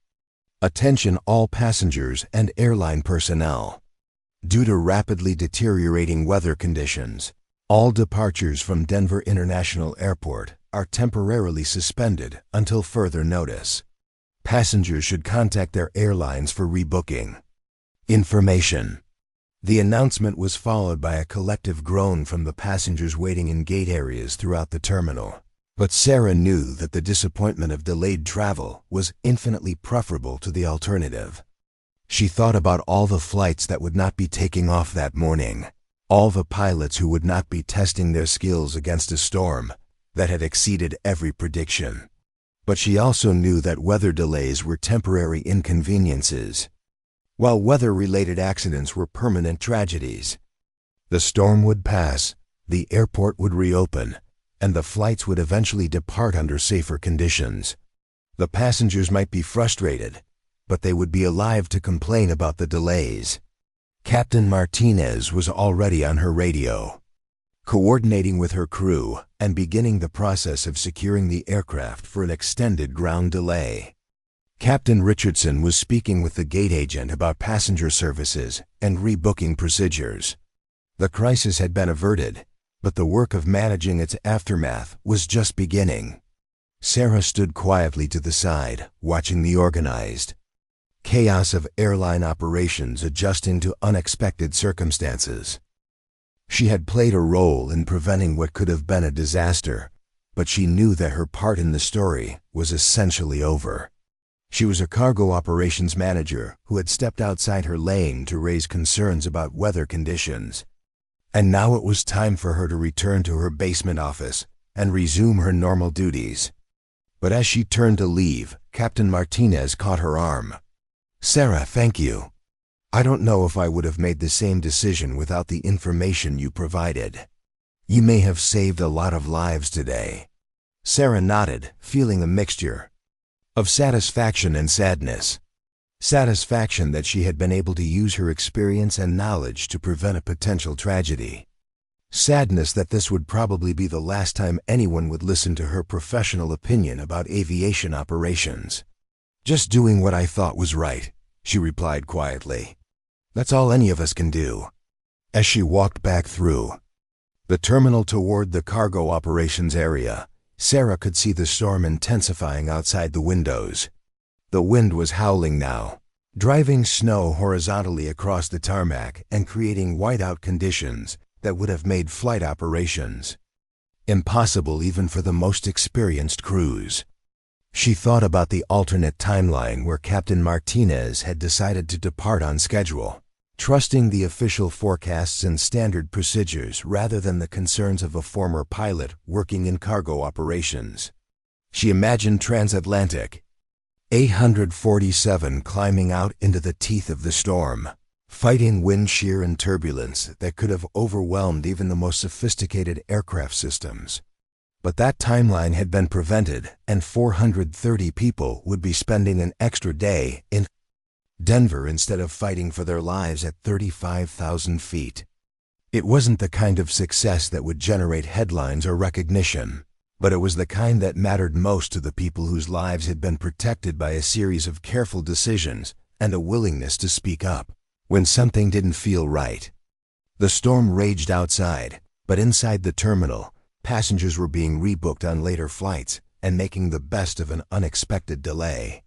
Speaker 1: Attention all passengers and airline personnel. Due to rapidly deteriorating weather conditions, all departures from Denver International Airport are temporarily suspended until further notice. Passengers should contact their airlines for rebooking. Information. The announcement was followed by a collective groan from the passengers waiting in gate areas throughout the terminal. But Sarah knew that the disappointment of delayed travel was infinitely preferable to the alternative. She thought about all the flights that would not be taking off that morning, all the pilots who would not be testing their skills against a storm that had exceeded every prediction. But she also knew that weather delays were temporary inconveniences, while weather-related accidents were permanent tragedies. The storm would pass, the airport would reopen, and the flights would eventually depart under safer conditions. The passengers might be frustrated, but they would be alive to complain about the delays. Captain Martinez was already on her radio, coordinating with her crew and beginning the process of securing the aircraft for an extended ground delay. Captain Richardson was speaking with the gate agent about passenger services and rebooking procedures. The crisis had been averted, but the work of managing its aftermath was just beginning. Sarah stood quietly to the side, watching the organized chaos of airline operations adjusting to unexpected circumstances. She had played a role in preventing what could have been a disaster, but she knew that her part in the story was essentially over. She was a cargo operations manager who had stepped outside her lane to raise concerns about weather conditions. And now it was time for her to return to her basement office and resume her normal duties. But as she turned to leave, Captain Martinez caught her arm. Sarah, thank you. I don't know if I would have made the same decision without the information you provided. You may have saved a lot of lives today. Sarah nodded, feeling a mixture of satisfaction and sadness. Satisfaction that she had been able to use her experience and knowledge to prevent a potential tragedy. Sadness that this would probably be the last time anyone would listen to her professional opinion about aviation operations. Just doing what I thought was right, she replied quietly. That's all any of us can do. As she walked back through the terminal toward the cargo operations area, Sarah could see the storm intensifying outside the windows. The wind was howling now, driving snow horizontally across the tarmac and creating whiteout conditions that would have made flight operations impossible even for the most experienced crews. She thought about the alternate timeline where Captain Martinez had decided to depart on schedule, trusting the official forecasts and standard procedures rather than the concerns of a former pilot working in cargo operations. She imagined transatlantic 847 climbing out into the teeth of the storm, fighting wind shear and turbulence that could have overwhelmed even the most sophisticated aircraft systems. But that timeline had been prevented, and 430 people would be spending an extra day in Denver instead of fighting for their lives at 35,000 feet. It wasn't the kind of success that would generate headlines or recognition, but it was the kind that mattered most to the people whose lives had been protected by a series of careful decisions and a willingness to speak up when something didn't feel right. The storm raged outside, but inside the terminal, passengers were being rebooked on later flights and making the best of an unexpected delay.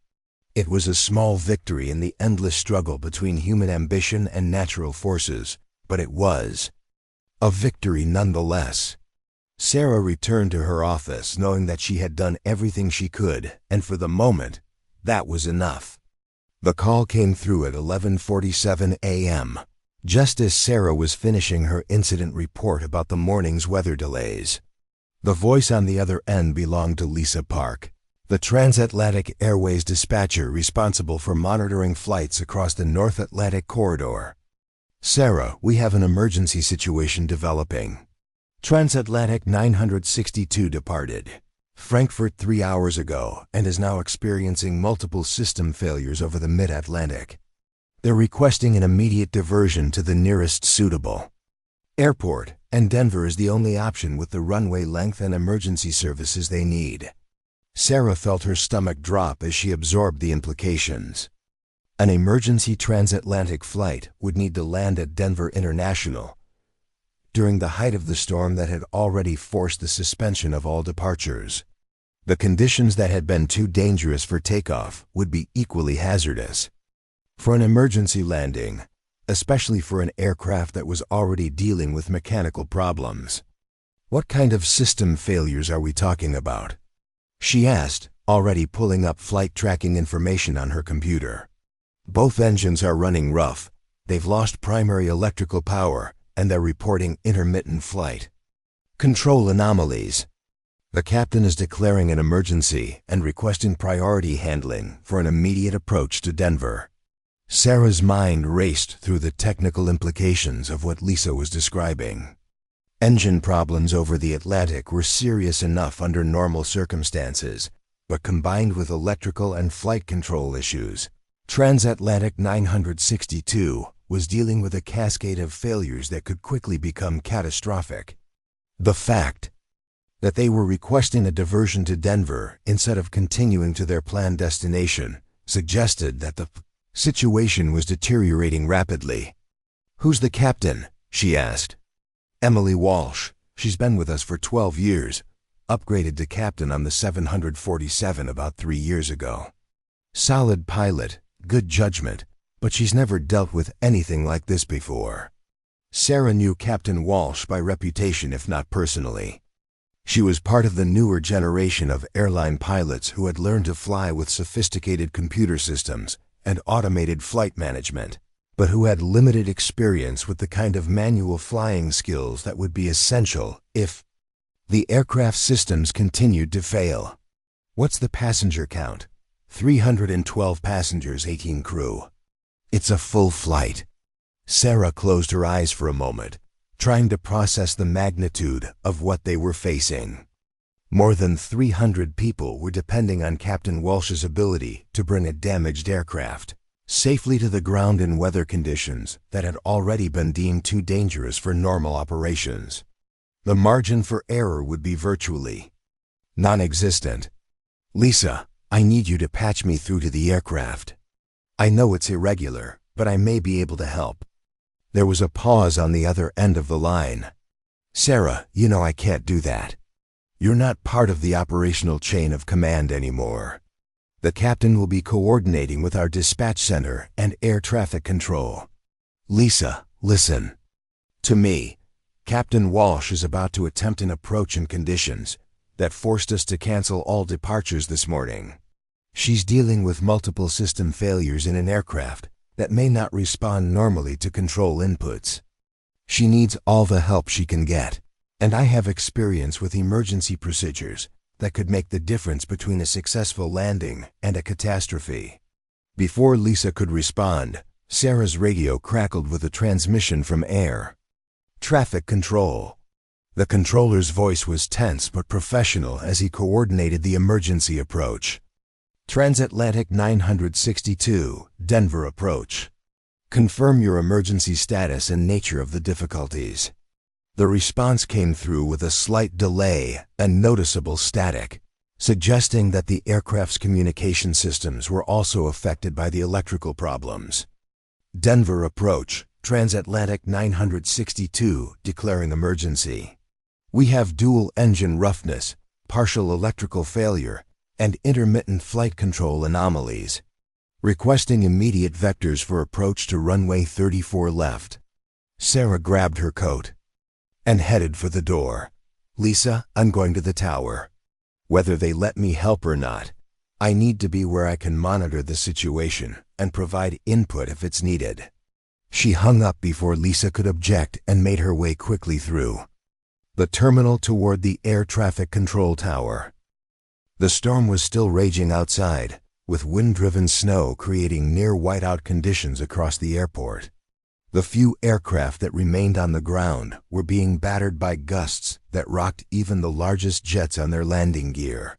Speaker 1: It was a small victory in the endless struggle between human ambition and natural forces, but it was a victory nonetheless. Sarah returned to her office knowing that she had done everything she could, and for the moment, that was enough. The call came through at 11:47 a.m., just as Sarah was finishing her incident report about the morning's weather delays. The voice on the other end belonged to Lisa Park, the Transatlantic Airways dispatcher responsible for monitoring flights across the North Atlantic corridor. "Sarah, we have an emergency situation developing. Transatlantic 962 departed Frankfurt 3 hours ago and is now experiencing multiple system failures over the mid-Atlantic. They're requesting an immediate diversion to the nearest suitable airport, and Denver is the only option with the runway length and emergency services they need." Sarah felt her stomach drop as she absorbed the implications. An emergency transatlantic flight would need to land at Denver International during the height of the storm that had already forced the suspension of all departures. The conditions that had been too dangerous for takeoff would be equally hazardous. For an emergency landing, especially for an aircraft that was already dealing with mechanical problems. "What kind of system failures are we talking about?" she asked, already pulling up flight tracking information on her computer. "Both engines are running rough. They've lost primary electrical power, and they're reporting intermittent flight control anomalies. The captain is declaring an emergency and requesting priority handling for an immediate approach to Denver." Sarah's mind raced through the technical implications of what Lisa was describing. Engine problems over the Atlantic were serious enough under normal circumstances, but combined with electrical and flight control issues, Transatlantic 962 was dealing with a cascade of failures that could quickly become catastrophic. The fact that they were requesting a diversion to Denver instead of continuing to their planned destination suggested that the situation was deteriorating rapidly. "Who's the captain?" she asked. "Emily Walsh. She's been with us for 12 years. Upgraded to captain on the 747 about 3 years ago. Solid pilot, good judgment, but she's never dealt with anything like this before." Sarah knew Captain Walsh by reputation if not personally. She was part of the newer generation of airline pilots who had learned to fly with sophisticated computer systems and automated flight management, but who had limited experience with the kind of manual flying skills that would be essential if the aircraft systems continued to fail. "What's the passenger count?" 312 passengers, 18 crew. "It's a full flight." Sarah closed her eyes for a moment, trying to process the magnitude of what they were facing. More than 300 people were depending on Captain Walsh's ability to bring a damaged aircraft safely to the ground in weather conditions that had already been deemed too dangerous for normal operations. The margin for error would be virtually non-existent. "Lisa, I need you to patch me through to the aircraft. I know it's irregular, but I may be able to help." There was a pause on the other end of the line. "Sarah, you know I can't do that. You're not part of the operational chain of command anymore. The captain will be coordinating with our dispatch center and air traffic control." "Lisa, listen to me. Captain Walsh is about to attempt an approach in conditions that forced us to cancel all departures this morning. She's dealing with multiple system failures in an aircraft that may not respond normally to control inputs. She needs all the help she can get, and I have experience with emergency procedures that could make the difference between a successful landing and a catastrophe. Before Lisa could respond, Sarah's radio crackled with a transmission from air traffic control. The controller's voice was tense but professional as he coordinated the emergency approach. Transatlantic 962, Denver approach. Confirm your emergency status and nature of the difficulties. The response came through with a slight delay and noticeable static, suggesting that the aircraft's communication systems were also affected by the electrical problems. Denver approach, Transatlantic 962, declaring emergency. We have dual engine roughness, partial electrical failure, and intermittent flight control anomalies. Requesting immediate vectors for approach to runway 34 left. Sarah grabbed her coat and headed for the door. Lisa, I'm going to the tower. Whether they let me help or not, I need to be where I can monitor the situation and provide input if it's needed. She hung up before Lisa could object and made her way quickly through the terminal toward the air traffic control tower. The storm was still raging outside, with wind-driven snow creating near whiteout conditions across the airport. The few aircraft that remained on the ground were being battered by gusts that rocked even the largest jets on their landing gear.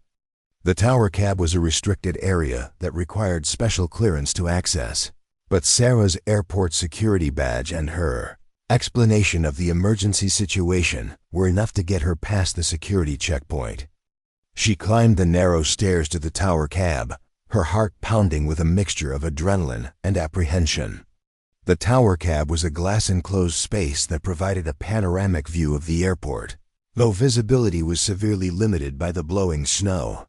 Speaker 1: The tower cab was a restricted area that required special clearance to access, but Sarah's airport security badge and her explanation of the emergency situation were enough to get her past the security checkpoint. She climbed the narrow stairs to the tower cab, her heart pounding with a mixture of adrenaline and apprehension. The tower cab was a glass-enclosed space that provided a panoramic view of the airport, though visibility was severely limited by the blowing snow.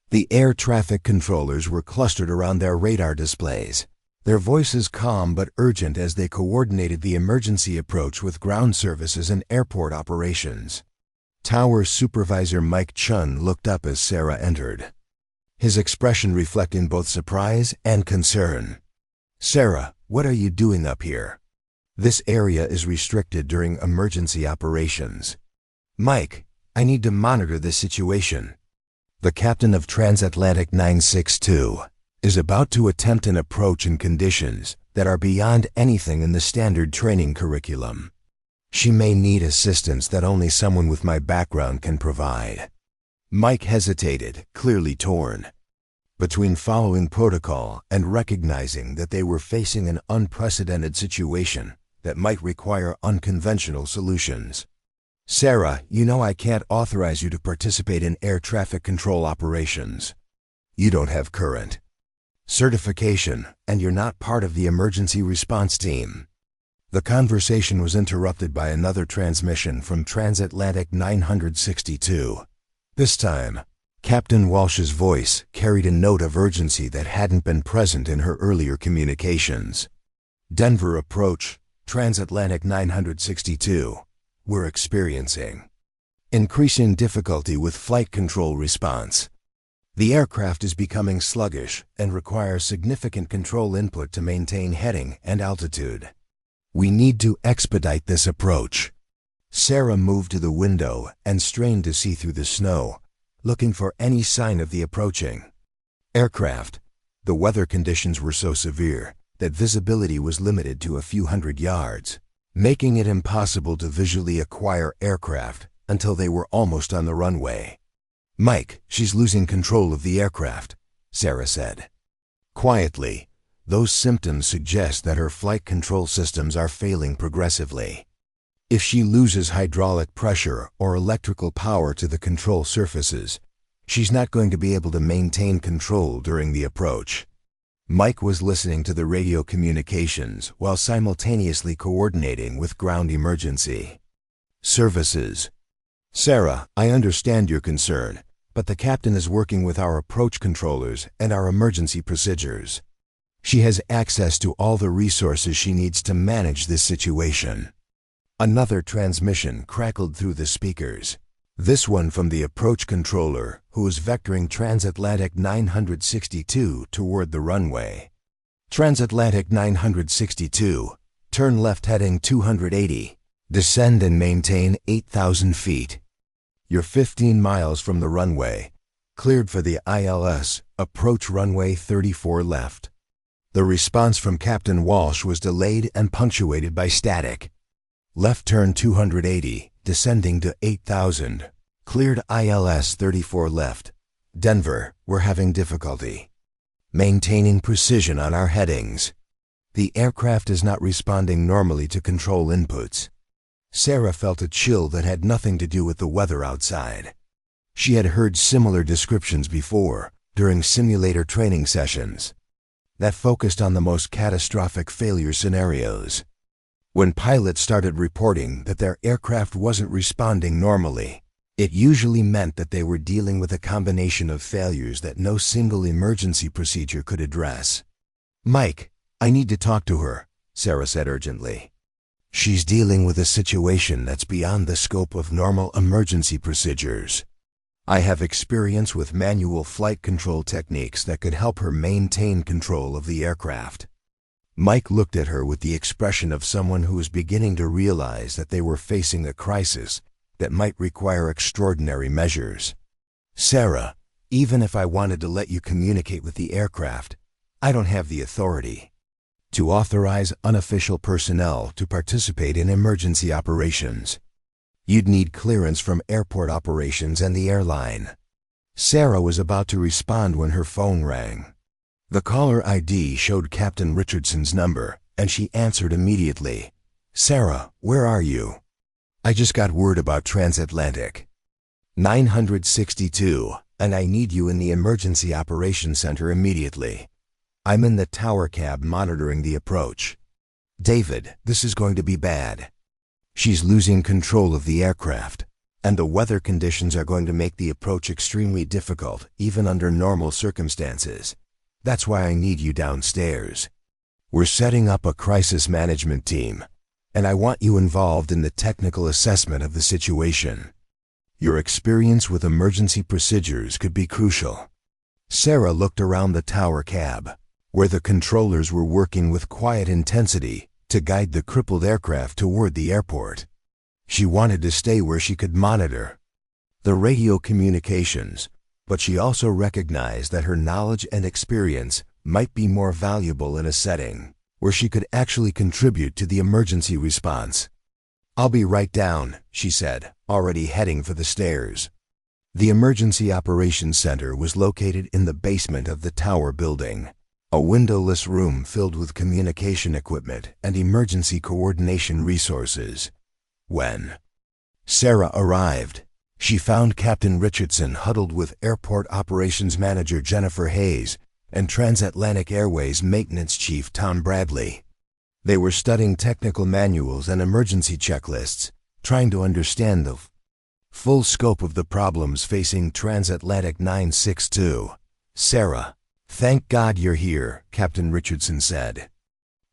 Speaker 1: The air traffic controllers were clustered around their radar displays, their voices calm but urgent as they coordinated the emergency approach with ground services and airport operations. Tower Supervisor Chen looked up as Sarah entered, his expression reflecting both surprise and concern. Sarah, what are you doing up here? This area is restricted during emergency operations. Mike, I need to monitor this situation. The captain of Transatlantic 962 is about to attempt an approach in conditions that are beyond anything in the standard training curriculum. She may need assistance that only someone with my background can provide. Mike hesitated, clearly torn between following protocol and recognizing that they were facing an unprecedented situation that might require unconventional solutions. Sarah, you know I can't authorize you to participate in air traffic control operations. You don't have current certification, and you're not part of the emergency response team. The conversation was interrupted by another transmission from Transatlantic 962. This time, Captain Walsh's voice carried a note of urgency that hadn't been present in her earlier communications. Denver approach, Transatlantic 962. We're experiencing increasing difficulty with flight control response. The aircraft is becoming sluggish and requires significant control input to maintain heading and altitude. We need to expedite this approach. Sarah moved to the window and strained to see through the snow, looking for any sign of the approaching aircraft. The weather conditions were so severe that visibility was limited to a few hundred yards, making it impossible to visually acquire aircraft until they were almost on the runway. Mike, she's losing control of the aircraft, Sarah said. Quietly, those symptoms suggest that her flight control systems are failing progressively. If she loses hydraulic pressure or electrical power to the control surfaces, she's not going to be able to maintain control during the approach. Mike was listening to the radio communications while simultaneously coordinating with ground emergency services. Sarah, I understand your concern, but the captain is working with our approach controllers and our emergency procedures. She has access to all the resources she needs to manage this situation. Another transmission crackled through the speakers. This one from the approach controller, who was vectoring transatlantic 962 toward the runway. Transatlantic 962, turn left heading 280, descend and maintain 8,000 feet. You're 15 miles from the runway, cleared for the ILS, approach runway 34 left. The response from Captain Walsh was delayed and punctuated by static. Left turn 280, descending to 8,000. Cleared ILS 34 left. Denver, we're having difficulty maintaining precision on our headings. The aircraft is not responding normally to control inputs. Sarah felt a chill that had nothing to do with the weather outside. She had heard similar descriptions before, during simulator training sessions, that focused on the most catastrophic failure scenarios. When pilots started reporting that their aircraft wasn't responding normally, it usually meant that they were dealing with a combination of failures that no single emergency procedure could address. "Mike, I need to talk to her," Sarah said urgently. "She's dealing with a situation that's beyond the scope of normal emergency procedures. I have experience with manual flight control techniques that could help her maintain control of the aircraft." Mike looked at her with the expression of someone who was beginning to realize that they were facing a crisis that might require extraordinary measures. "Sarah, even if I wanted to let you communicate with the aircraft, I don't have the authority to authorize unofficial personnel to participate in emergency operations. You'd need clearance from airport operations and the airline." Sarah was about to respond when her phone rang. The caller ID showed Captain Richardson's number, and she answered immediately. "Sarah, where are you?" "I just got word about transatlantic 962, and I need you in the Emergency Operations Center immediately. I'm in the tower cab monitoring the approach. David, this is going to be bad. She's losing control of the aircraft, and the weather conditions are going to make the approach extremely difficult, even under normal circumstances. That's why I need you downstairs. We're setting up a crisis management team, and I want you involved in the technical assessment of the situation. Your experience with emergency procedures could be crucial." Sarah looked around the tower cab, where the controllers were working with quiet intensity to guide the crippled aircraft toward the airport. She wanted to stay where she could monitor the radio communications, but she also recognized that her knowledge and experience might be more valuable in a setting where she could actually contribute to the emergency response. "I'll be right down," she said, already heading for the stairs. The Emergency Operations Center was located in the basement of the tower building, a windowless room filled with communication equipment and emergency coordination resources. When Sarah arrived, she found Captain Richardson huddled with Airport Operations Manager Jennifer Hayes and Transatlantic Airways Maintenance Chief Tom Bradley. They were studying technical manuals and emergency checklists, trying to understand the full scope of the problems facing Transatlantic 962. "Sarah, thank God you're here," Captain Richardson said.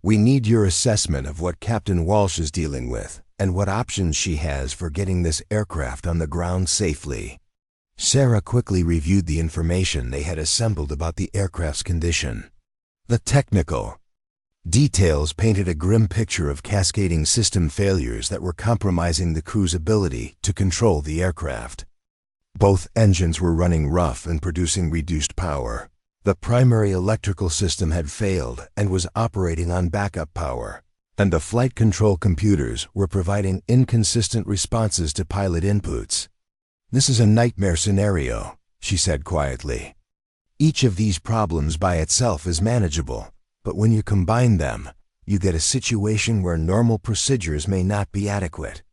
Speaker 1: "We need your assessment of what Captain Walsh is dealing with and what options she has for getting this aircraft on the ground safely." Sarah quickly reviewed the information they had assembled about the aircraft's condition. The technical details painted a grim picture of cascading system failures that were compromising the crew's ability to control the aircraft. Both engines were running rough and producing reduced power. The primary electrical system had failed and was operating on backup power, and the flight control computers were providing inconsistent responses to pilot inputs. "This is a nightmare scenario," she said quietly. "Each of these problems by itself is manageable, but when you combine them, you get a situation where normal procedures may not be adequate."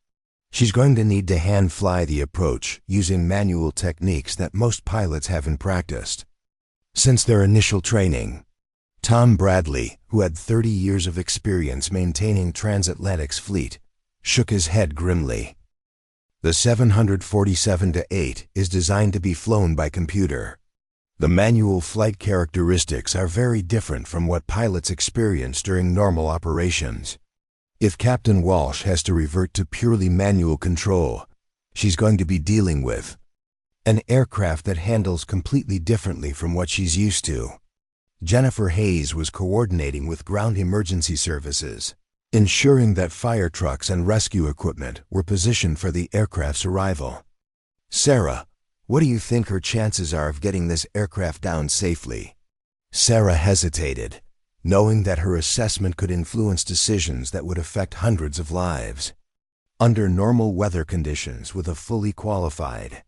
Speaker 1: She's going to need to hand-fly the approach using manual techniques that most pilots haven't practiced since their initial training. Tom Bradley, who had 30 years of experience maintaining Transatlantic's fleet, shook his head grimly. The 747-8 is designed to be flown by computer. The manual flight characteristics are very different from what pilots experience during normal operations. If Captain Walsh has to revert to purely manual control, She's going to be dealing with an aircraft that handles completely differently from what she's used to. Jennifer Hayes was coordinating with ground emergency services, ensuring that fire trucks and rescue equipment were positioned for the aircraft's arrival. Sarah, what do you think her chances are of getting this aircraft down safely? Sarah hesitated, knowing that her assessment could influence decisions that would affect hundreds of lives. Under normal weather conditions with a fully qualified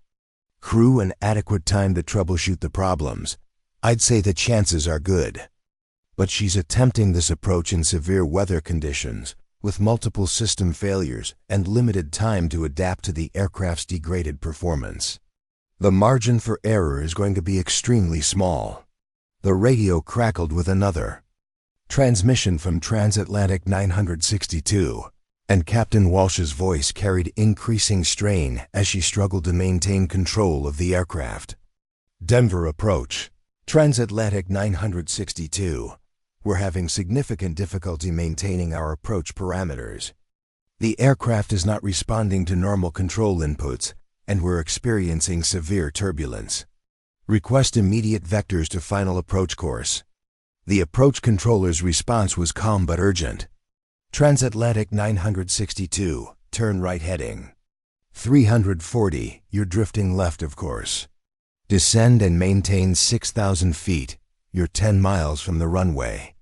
Speaker 1: crew and adequate time to troubleshoot the problems, I'd say the chances are good. But she's attempting this approach in severe weather conditions, with multiple system failures and limited time to adapt to the aircraft's degraded performance. The margin for error is going to be extremely small. The radio crackled with another transmission from Transatlantic 962, and Captain Walsh's voice carried increasing strain as she struggled to maintain control of the aircraft. Denver approach. Transatlantic 962. We're having significant difficulty maintaining our approach parameters. The aircraft is not responding to normal control inputs, and we're experiencing severe turbulence. Request immediate vectors to final approach course. The approach controller's response was calm but urgent. Transatlantic 962, turn right heading. 340, you're drifting left of course. Descend and maintain 6,000 feet, you're 10 miles from the runway.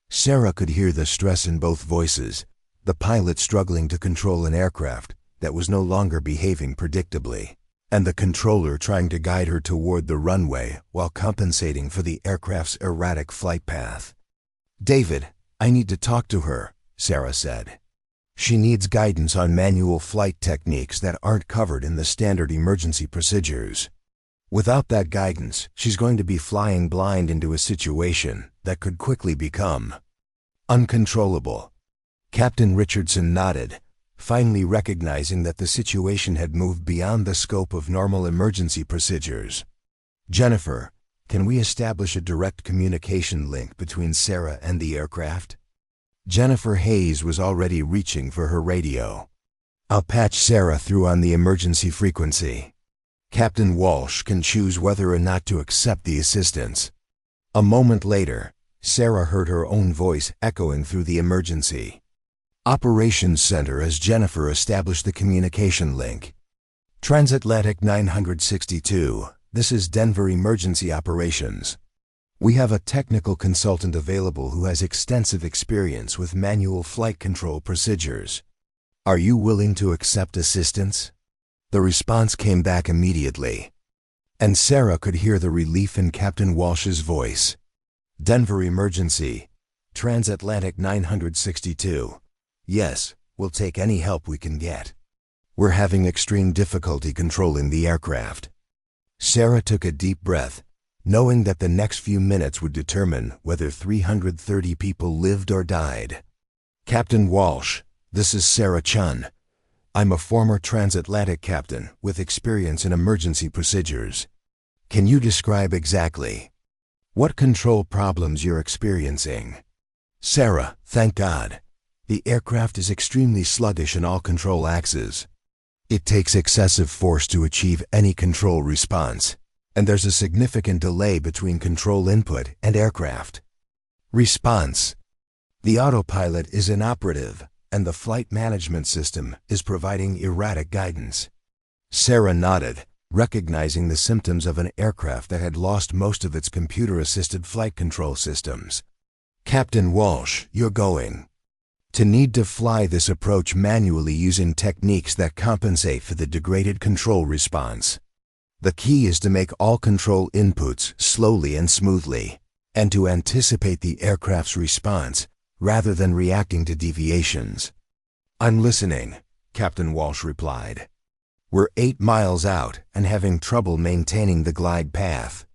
Speaker 1: Sarah could hear the stress in both voices, the pilot struggling to control an aircraft that was no longer behaving predictably, and the controller trying to guide her toward the runway while compensating for the aircraft's erratic flight path. "David, I need to talk to her," Sarah said. "She needs guidance on manual flight techniques that aren't covered in the standard emergency procedures. Without that guidance, she's going to be flying blind into a situation that could quickly become uncontrollable." Captain Richardson nodded, finally recognizing that the situation had moved beyond the scope of normal emergency procedures. "Jennifer, can we establish a direct communication link between Sarah and the aircraft?" Jennifer Hayes was already reaching for her radio. "I'll patch Sarah through on the emergency frequency. Captain Walsh can choose whether or not to accept the assistance." A moment later, Sarah heard her own voice echoing through the emergency operations center as Jennifer established the communication link. "Transatlantic 962, this is Denver Emergency Operations. We have a technical consultant available who has extensive experience with manual flight control procedures. Are you willing to accept assistance?" The response came back immediately, and Sarah could hear the relief in Captain Walsh's voice. "Denver Emergency, Transatlantic 962. Yes, we'll take any help we can get. We're having extreme difficulty controlling the aircraft." Sarah took a deep breath, knowing that the next few minutes would determine whether 330 people lived or died. "Captain Walsh, this is Sarah Chen. I'm a former transatlantic captain with experience in emergency procedures. Can you describe exactly what control problems you're experiencing?" "Sarah, thank God. The aircraft is extremely sluggish in all control axes. It takes excessive force to achieve any control response, and there's a significant delay between control input and aircraft response. The autopilot is inoperative, and the flight management system is providing erratic guidance." Sarah nodded, recognizing the symptoms of an aircraft that had lost most of its computer-assisted flight control systems. "Captain Walsh, you're going to need to fly this approach manually using techniques that compensate for the degraded control response. The key is to make all control inputs slowly and smoothly, and to anticipate the aircraft's response rather than reacting to deviations." "I'm listening," Captain Walsh replied. "We're 8 miles out and having trouble maintaining the glide path."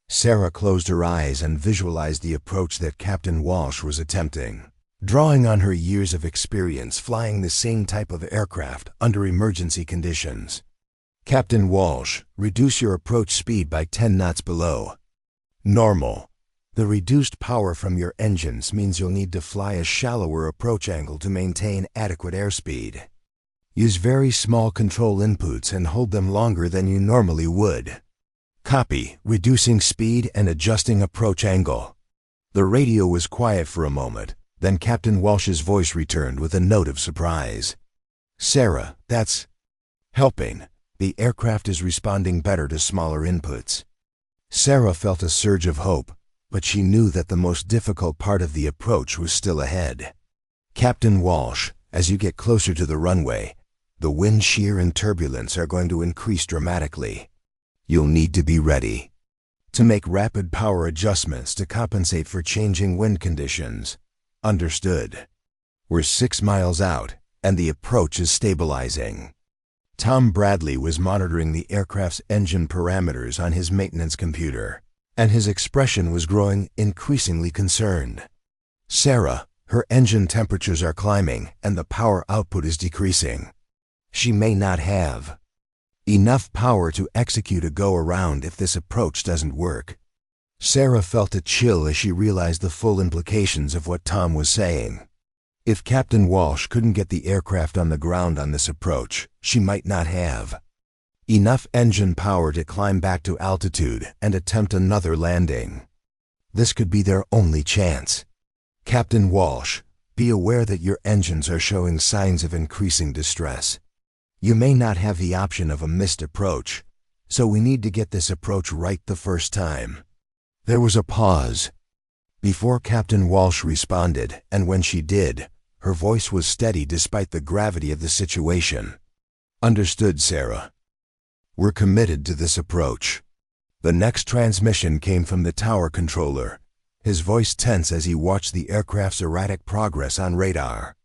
Speaker 1: Sarah closed her eyes and visualized the approach that Captain Walsh was attempting, drawing on her years of experience flying the same type of aircraft under emergency conditions. "Captain Walsh, reduce your approach speed by 10 knots below normal. The reduced power from your engines means you'll need to fly a shallower approach angle to maintain adequate airspeed." Use very small control inputs and hold them longer than you normally would. Copy, reducing speed and adjusting approach angle. The radio was quiet for a moment, then Captain Walsh's voice returned with a note of surprise. Sarah, that's helping. The aircraft is responding better to smaller inputs. Sarah felt a surge of hope, but she knew that the most difficult part of the approach was still ahead. Captain Walsh, as you get closer to the runway, the wind shear and turbulence are going to increase dramatically. You'll need to be ready to make rapid power adjustments to compensate for changing wind conditions. Understood. We're 6 miles out, and the approach is stabilizing. Tom Bradley was monitoring the aircraft's engine parameters on his maintenance computer, and his expression was growing increasingly concerned. Sarah, her engine temperatures are climbing, and the power output is decreasing. She may not have enough power to execute a go-around if this approach doesn't work. Sarah felt a chill as she realized the full implications of what Tom was saying. If Captain Walsh couldn't get the aircraft on the ground on this approach, she might not have enough engine power to climb back to altitude and attempt another landing. This could be their only chance. Captain Walsh, be aware that your engines are showing signs of increasing distress. You may not have the option of a missed approach, so we need to get this approach right the first time. There was a pause before Captain Walsh responded, and when she did, her voice was steady despite the gravity of the situation. Understood, Sarah. We're committed to this approach. The next transmission came from the tower controller, his voice tense as he watched the aircraft's erratic progress on radar.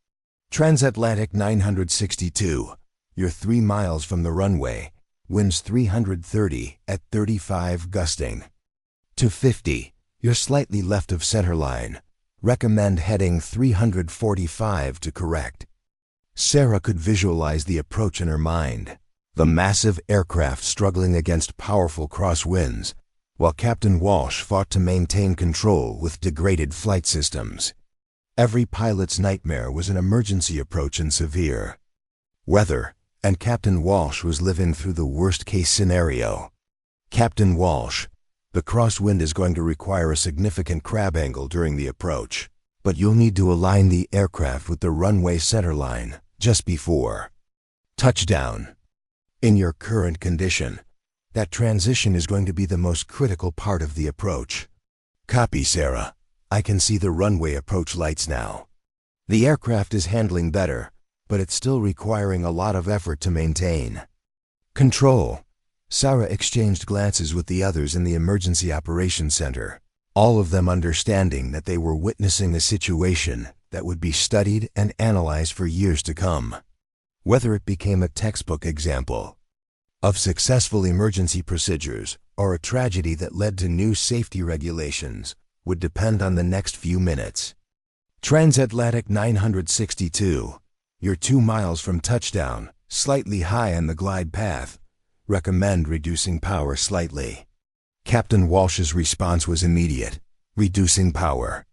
Speaker 1: Transatlantic 962. You're 3 miles from the runway. Winds 330 at 35 gusting to 50. You're slightly left of centerline. Recommend heading 345 to correct. Sarah could visualize the approach in her mind. The massive aircraft struggling against powerful crosswinds, while Captain Walsh fought to maintain control with degraded flight systems. Every pilot's nightmare was an emergency approach in severe weather, and Captain Walsh was living through the worst-case scenario. Captain Walsh, the crosswind is going to require a significant crab angle during the approach, but you'll need to align the aircraft with the runway centerline just before touchdown. In your current condition, that transition is going to be the most critical part of the approach. Copy, Sarah. I can see the runway approach lights now. The aircraft is handling better, but it's still requiring a lot of effort to maintain. Control. Sarah exchanged glances with the others in the Emergency Operations Center, all of them understanding that they were witnessing a situation that would be studied and analyzed for years to come. Whether it became a textbook example of successful emergency procedures or a tragedy that led to new safety regulations would depend on the next few minutes. Transatlantic 962. You're 2 miles from touchdown, slightly high on the glide path. Recommend reducing power slightly. Captain Walsh's response was immediate. Reducing power.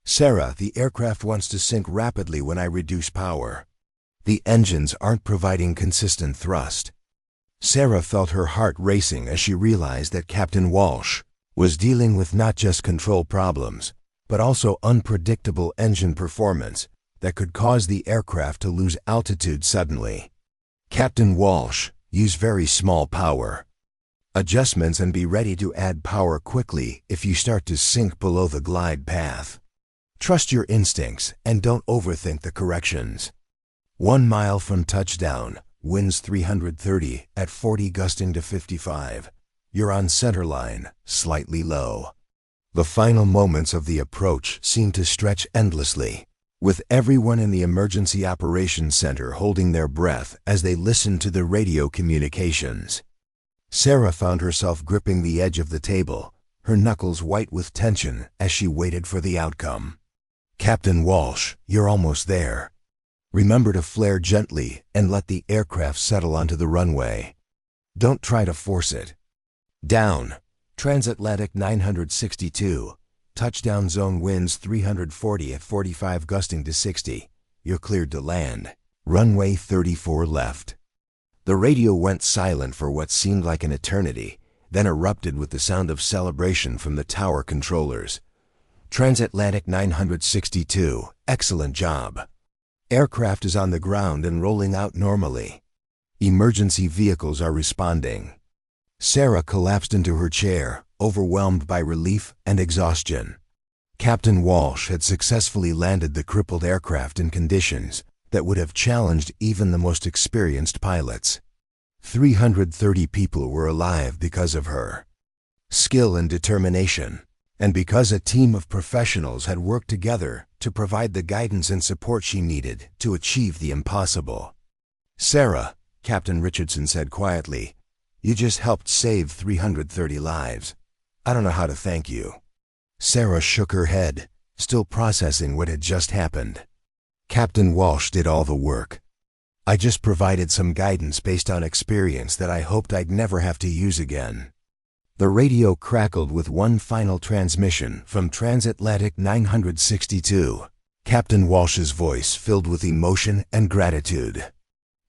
Speaker 1: Sarah, the aircraft wants to sink rapidly when I reduce power. The engines aren't providing consistent thrust. Sarah felt her heart racing as she realized that Captain Walsh was dealing with not just control problems, but also unpredictable engine performance that could cause the aircraft to lose altitude suddenly. Captain Walsh, use very small power adjustments and be ready to add power quickly if you start to sink below the glide path. Trust your instincts and don't overthink the corrections. 1 mile from touchdown, winds 330 at 40 gusting to 55. You're on centerline, slightly low. The final moments of the approach seemed to stretch endlessly, with everyone in the Emergency Operations Center holding their breath as they listened to the radio communications. Sarah found herself gripping the edge of the table, her knuckles white with tension as she waited for the outcome. Captain Walsh, you're almost there. Remember to flare gently and let the aircraft settle onto the runway. Don't try to force it. Down. Transatlantic 962. Touchdown zone winds 340 at 45 gusting to 60. You're cleared to land. Runway 34 left. The radio went silent for what seemed like an eternity, then erupted with the sound of celebration from the tower controllers. Transatlantic 962, excellent job. Aircraft is on the ground and rolling out normally. Emergency vehicles are responding. Sarah collapsed into her chair, overwhelmed by relief and exhaustion. Captain Walsh had successfully landed the crippled aircraft in conditions that would have challenged even the most experienced pilots. 330 people were alive because of her skill and determination, and because a team of professionals had worked together to provide the guidance and support she needed to achieve the impossible. "Sarah," Captain Richardson said quietly, "you just helped save 330 lives. I don't know how to thank you." Sarah shook her head, still processing what had just happened. "Captain Walsh did all the work. I just provided some guidance based on experience that I hoped I'd never have to use again." The radio crackled with one final transmission from Transatlantic 962, Captain Walsh's voice filled with emotion and gratitude.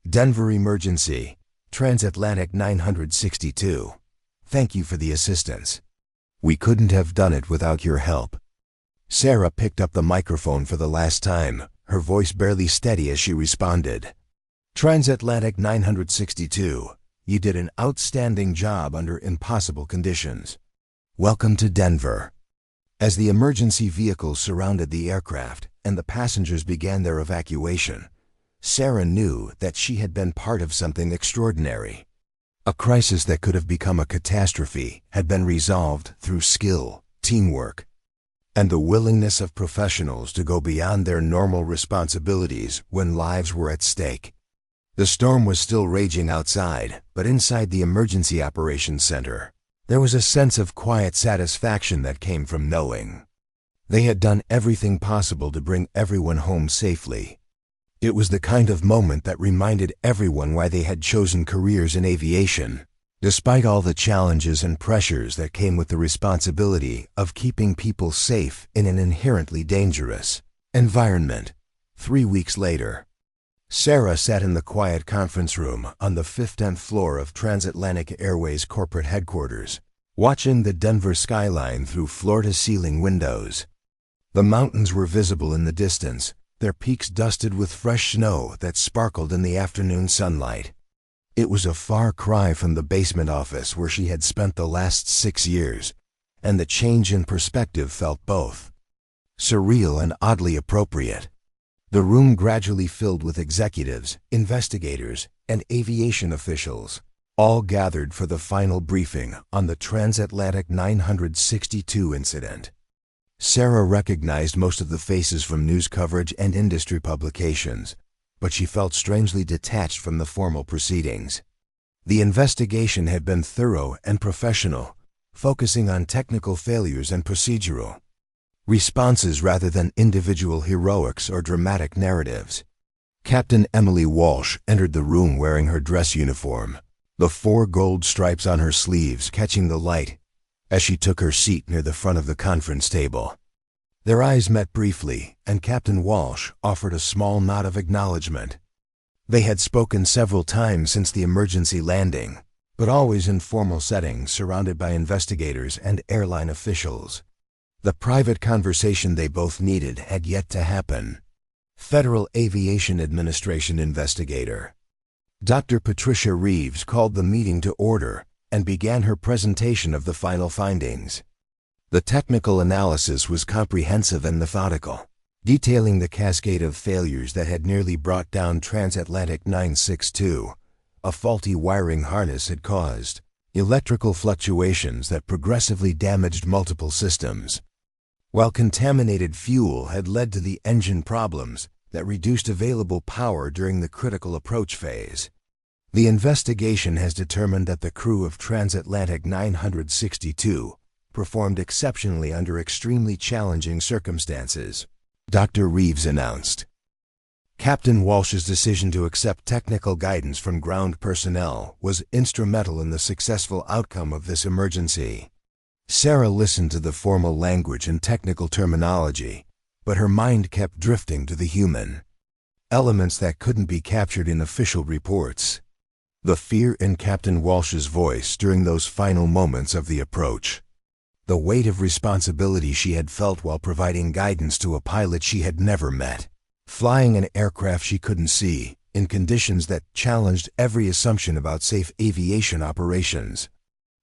Speaker 1: "Denver emergency, Transatlantic 962. Thank you for the assistance. We couldn't have done it without your help." Sarah picked up the microphone for the last time, her voice barely steady as she responded. "Transatlantic 962, you did an outstanding job under impossible conditions. Welcome to Denver." As the emergency vehicles surrounded the aircraft and the passengers began their evacuation, Sarah knew that she had been part of something extraordinary. A crisis that could have become a catastrophe had been resolved through skill, teamwork, and the willingness of professionals to go beyond their normal responsibilities when lives were at stake. The storm was still raging outside, but inside the Emergency Operations Center, there was a sense of quiet satisfaction that came from knowing they had done everything possible to bring everyone home safely. It was the kind of moment that reminded everyone why they had chosen careers in aviation, despite all the challenges and pressures that came with the responsibility of keeping people safe in an inherently dangerous environment. 3 weeks later, Sarah sat in the quiet conference room on the 15th floor of Transatlantic Airways corporate headquarters, watching the Denver skyline through floor-to-ceiling windows. The mountains were visible in the distance, their peaks dusted with fresh snow that sparkled in the afternoon sunlight. It was a far cry from the basement office where she had spent the last 6 years, and the change in perspective felt both surreal and oddly appropriate. The room gradually filled with executives, investigators, and aviation officials, all gathered for the final briefing on the Transatlantic 962 incident. Sarah recognized most of the faces from news coverage and industry publications, but she felt strangely detached from the formal proceedings. The investigation had been thorough and professional, focusing on technical failures and procedural responses rather than individual heroics or dramatic narratives. Captain Emily Walsh entered the room wearing her dress uniform, the 4 gold stripes on her sleeves catching the light as she took her seat near the front of the conference table. Their eyes met briefly, and Captain Walsh offered a small nod of acknowledgement. They had spoken several times since the emergency landing, but always in formal settings surrounded by investigators and airline officials. The private conversation they both needed had yet to happen. Federal Aviation Administration investigator Dr. Patricia Reeves called the meeting to order and began her presentation of the final findings. The technical analysis was comprehensive and methodical, detailing the cascade of failures that had nearly brought down Transatlantic 962. A faulty wiring harness had caused electrical fluctuations that progressively damaged multiple systems, while contaminated fuel had led to the engine problems that reduced available power during the critical approach phase. The investigation has determined that the crew of Transatlantic 962 performed exceptionally under extremely challenging circumstances, Dr. Reeves announced. Captain Walsh's decision to accept technical guidance from ground personnel was instrumental in the successful outcome of this emergency. Sarah listened to the formal language and technical terminology, but her mind kept drifting to the human. elements that couldn't be captured in official reports. The fear in Captain Walsh's voice during those final moments of the approach. The weight of responsibility she had felt while providing guidance to a pilot she had never met. Flying an aircraft she couldn't see, in conditions that challenged every assumption about safe aviation operations.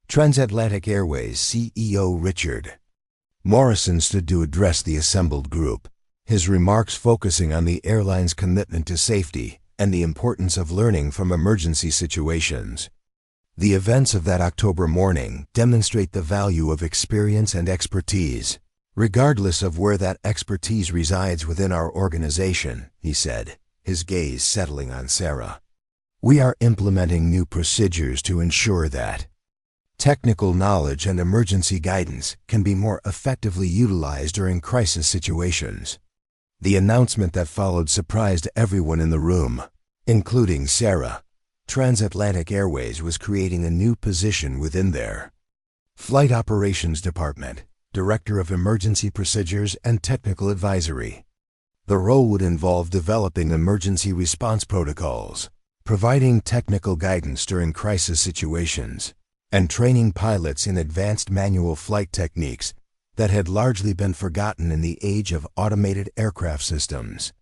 Speaker 1: Transatlantic Airways CEO Richard Morrison stood to address the assembled group, his remarks focusing on the airline's commitment to safety and the importance of learning from emergency situations. The events of that October morning demonstrate the value of experience and expertise, regardless of where that expertise resides within our organization, he said, his gaze settling on Sarah. We are implementing new procedures to ensure that technical knowledge and emergency guidance can be more effectively utilized during crisis situations. The announcement that followed surprised everyone in the room, including Sarah. Transatlantic Airways was creating a new position within their Flight Operations Department, Director of Emergency Procedures and Technical Advisory. The role would involve developing emergency response protocols, providing technical guidance during crisis situations, and training pilots in advanced manual flight techniques that had largely been forgotten in the age of automated aircraft systems.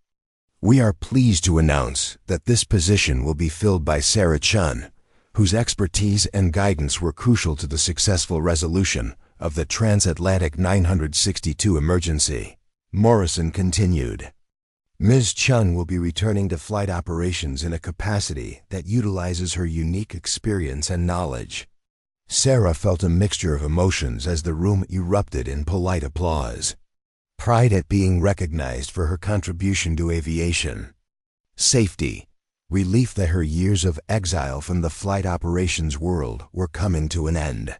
Speaker 1: We are pleased to announce that this position will be filled by Sarah Chen, whose expertise and guidance were crucial to the successful resolution of the Transatlantic 962 emergency. Morrison continued. Ms. Chen will be returning to flight operations in a capacity that utilizes her unique experience and knowledge. Sarah felt a mixture of emotions as the room erupted in polite applause. Pride at being recognized for her contribution to aviation. Safety. Relief that her years of exile from the flight operations world were coming to an end.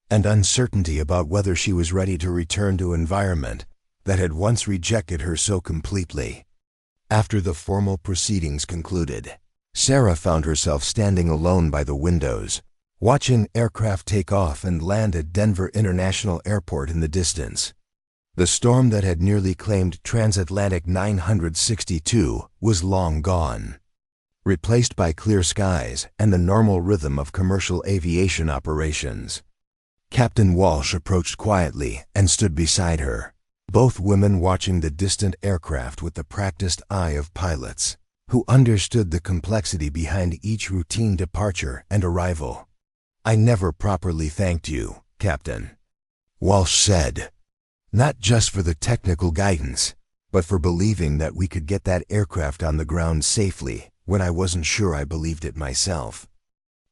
Speaker 1: And uncertainty about whether she was ready to return to an environment that had once rejected her so completely. After the formal proceedings concluded, Sarah found herself standing alone by the windows, watching aircraft take off and land at Denver International Airport in the distance. The storm that had nearly claimed Transatlantic 962 was long gone, replaced by clear skies and the normal rhythm of commercial aviation operations. Captain Walsh approached quietly and stood beside her, both women watching the distant aircraft with the practiced eye of pilots, who understood the complexity behind each routine departure and arrival. I never properly thanked you, Captain, Walsh said. Not just for the technical guidance, but for believing that we could get that aircraft on the ground safely when I wasn't sure I believed it myself.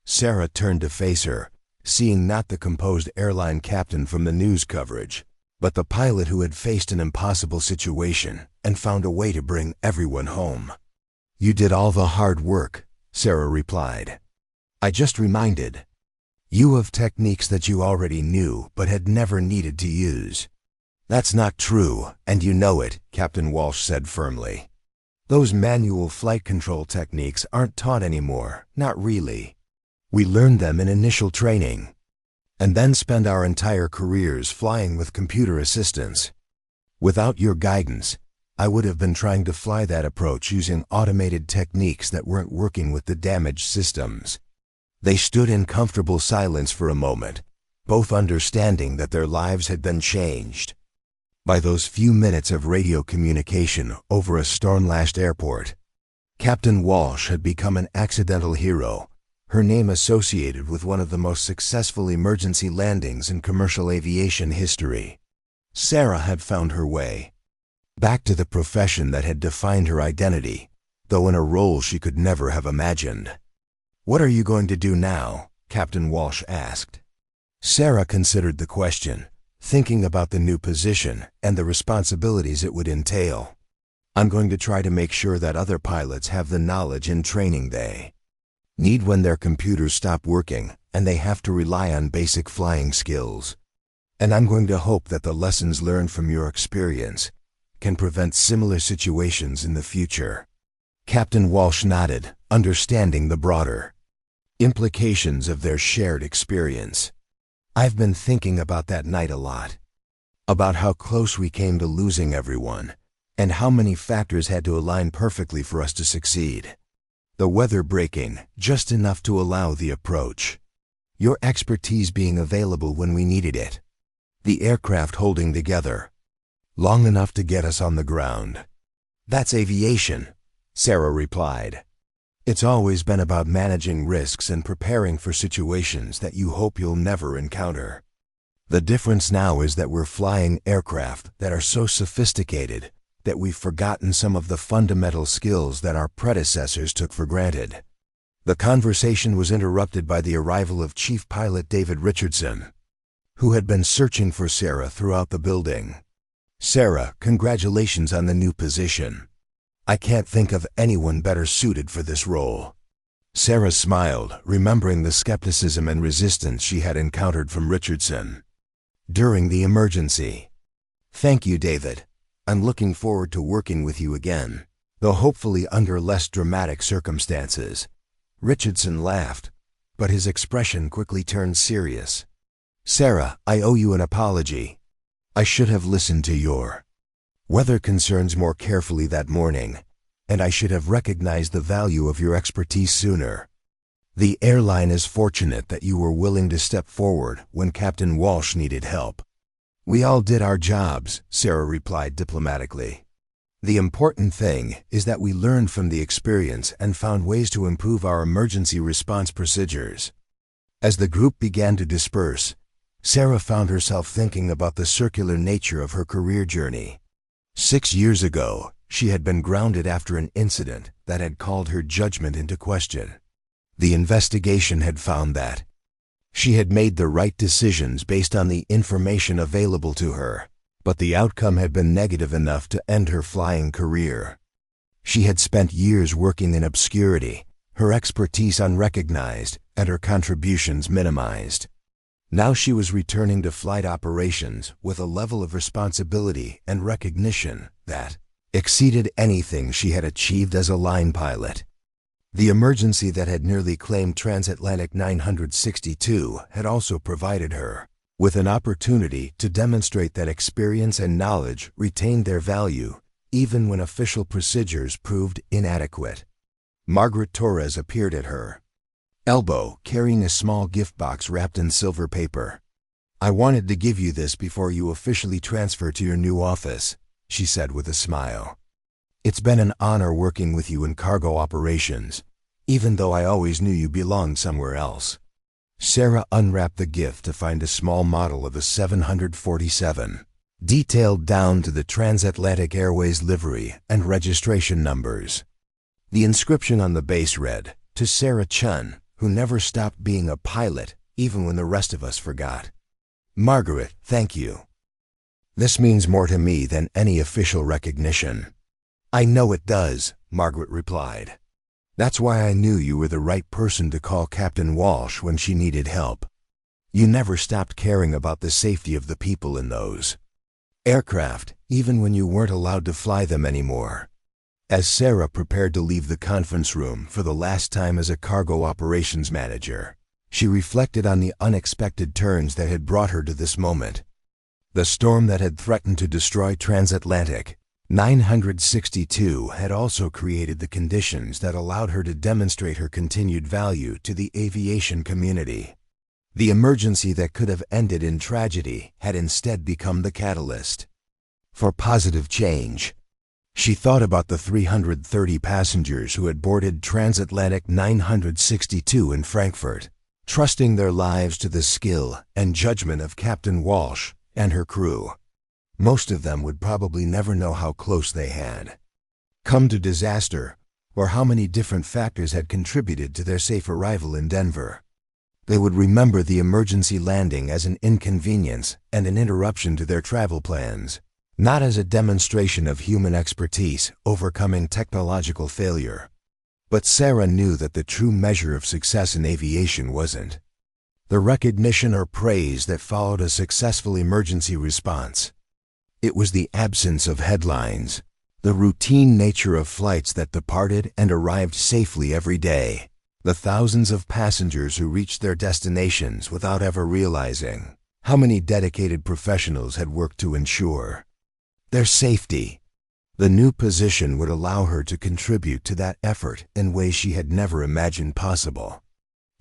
Speaker 1: Sarah turned to face her, seeing not the composed airline captain from the news coverage, but the pilot who had faced an impossible situation and found a way to bring everyone home. You did all the hard work, Sarah replied. I just reminded you of techniques that you already knew but had never needed to use. That's not true, and you know it, Captain Walsh said firmly. Those manual flight control techniques aren't taught anymore, not really. We learned them in initial training, and then spend our entire careers flying with computer assistance. Without your guidance, I would have been trying to fly that approach using automated techniques that weren't working with the damaged systems. They stood in comfortable silence for a moment, both understanding that their lives had been changed by those few minutes of radio communication over a storm-lashed airport. Captain Walsh had become an accidental hero, her name associated with one of the most successful emergency landings in commercial aviation history. Sarah had found her way back to the profession that had defined her identity, though in a role she could never have imagined. What are you going to do now? Captain Walsh asked. Sarah considered the question, thinking about the new position and the responsibilities it would entail. I'm going to try to make sure that other pilots have the knowledge and training they need when their computers stop working and they have to rely on basic flying skills. And I'm going to hope that the lessons learned from your experience can prevent similar situations in the future. Captain Walsh nodded, understanding the broader implications of their shared experience. I've been thinking about that night a lot, about how close we came to losing everyone, And how many factors had to align perfectly for us to succeed? The weather breaking, just enough to allow the approach. Your expertise being available when we needed it. The aircraft holding together, long enough to get us on the ground. That's aviation, Sarah replied. It's always been about managing risks and preparing for situations that you hope you'll never encounter. The difference now is that we're flying aircraft that are so sophisticated that we've forgotten some of the fundamental skills that our predecessors took for granted. The conversation was interrupted by the arrival of Chief Pilot David Richardson, who had been searching for Sarah throughout the building. Sarah, congratulations on the new position. I can't think of anyone better suited for this role. Sarah smiled, remembering the skepticism and resistance she had encountered from Richardson during the emergency. Thank you, David. I'm looking forward to working with you again, though hopefully under less dramatic circumstances. Richardson laughed, but his expression quickly turned serious. Sarah, I owe you an apology. I should have listened to your weather concerns more carefully that morning, and I should have recognized the value of your expertise sooner. The airline is fortunate that you were willing to step forward when Captain Walsh needed help. We all did our jobs, Sarah replied diplomatically. The important thing is that we learned from the experience and found ways to improve our emergency response procedures. As the group began to disperse, Sarah found herself thinking about the circular nature of her career journey. 6 years ago, she had been grounded after an incident that had called her judgment into question. The investigation had found that she had made the right decisions based on the information available to her, but the outcome had been negative enough to end her flying career. She had spent years working in obscurity, her expertise unrecognized, and her contributions minimized. Now she was returning to flight operations with a level of responsibility and recognition that exceeded anything she had achieved as a line pilot. The emergency that had nearly claimed Transatlantic 962 had also provided her with an opportunity to demonstrate that experience and knowledge retained their value even when official procedures proved inadequate. Margaret Torres appeared at her elbow, carrying a small gift box wrapped in silver paper. I wanted to give you this before you officially transfer to your new office, she said with a smile. It's been an honor working with you in cargo operations, even though I always knew you belonged somewhere else. Sarah unwrapped the gift to find a small model of a 747, detailed down to the Transatlantic Airways livery and registration numbers. The inscription on the base read, "To Sarah Chen, who never stopped being a pilot, even when the rest of us forgot." Margaret, thank you. This means more to me than any official recognition. I know it does, Margaret replied. That's why I knew you were the right person to call Captain Walsh when she needed help. You never stopped caring about the safety of the people in those aircraft, even when you weren't allowed to fly them anymore. As Sarah prepared to leave the conference room for the last time as a cargo operations manager, she reflected on the unexpected turns that had brought her to this moment. The storm that had threatened to destroy Transatlantic 962 had also created the conditions that allowed her to demonstrate her continued value to the aviation community. The emergency that could have ended in tragedy had instead become the catalyst for positive change. She thought about the 330 passengers who had boarded Transatlantic 962 in Frankfurt, trusting their lives to the skill and judgment of Captain Walsh and her crew. Most of them would probably never know how close they had come to disaster or how many different factors had contributed to their safe arrival in Denver. They would remember the emergency landing as an inconvenience and an interruption to their travel plans, not as a demonstration of human expertise overcoming technological failure. But Sarah knew that the true measure of success in aviation wasn't the recognition or praise that followed a successful emergency response. It was the absence of headlines, the routine nature of flights that departed and arrived safely every day, the thousands of passengers who reached their destinations without ever realizing how many dedicated professionals had worked to ensure their safety. The new position would allow her to contribute to that effort in ways she had never imagined possible.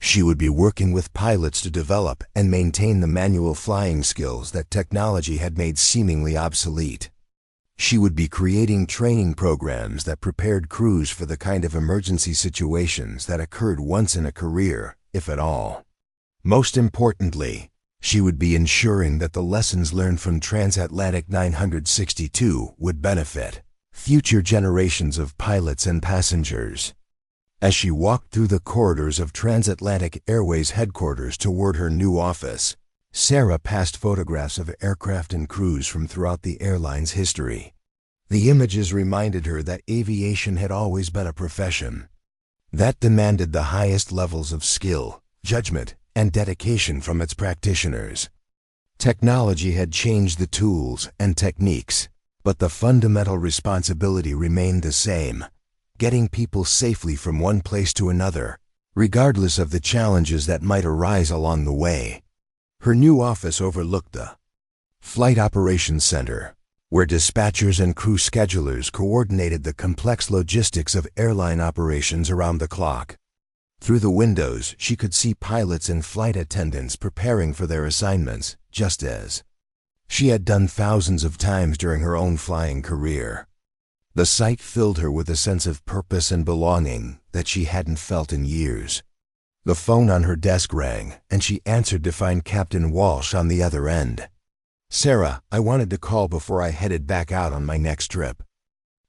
Speaker 1: She would be working with pilots to develop and maintain the manual flying skills that technology had made seemingly obsolete. She would be creating training programs that prepared crews for the kind of emergency situations that occurred once in a career, if at all. Most importantly, she would be ensuring that the lessons learned from Transatlantic 962 would benefit future generations of pilots and passengers. As she walked through the corridors of Transatlantic Airways headquarters toward her new office, Sarah passed photographs of aircraft and crews from throughout the airline's history. The images reminded her that aviation had always been a profession that demanded the highest levels of skill, judgment, and dedication from its practitioners. Technology had changed the tools and techniques, but the fundamental responsibility remained the same: getting people safely from one place to another, regardless of the challenges that might arise along the way. Her new office overlooked the Flight Operations Center, where dispatchers and crew schedulers coordinated the complex logistics of airline operations around the clock. Through the windows, she could see pilots and flight attendants preparing for their assignments, just as she had done thousands of times during her own flying career. The sight filled her with a sense of purpose and belonging that she hadn't felt in years. The phone on her desk rang, and she answered to find Captain Walsh on the other end. "Sarah, I wanted to call before I headed back out on my next trip.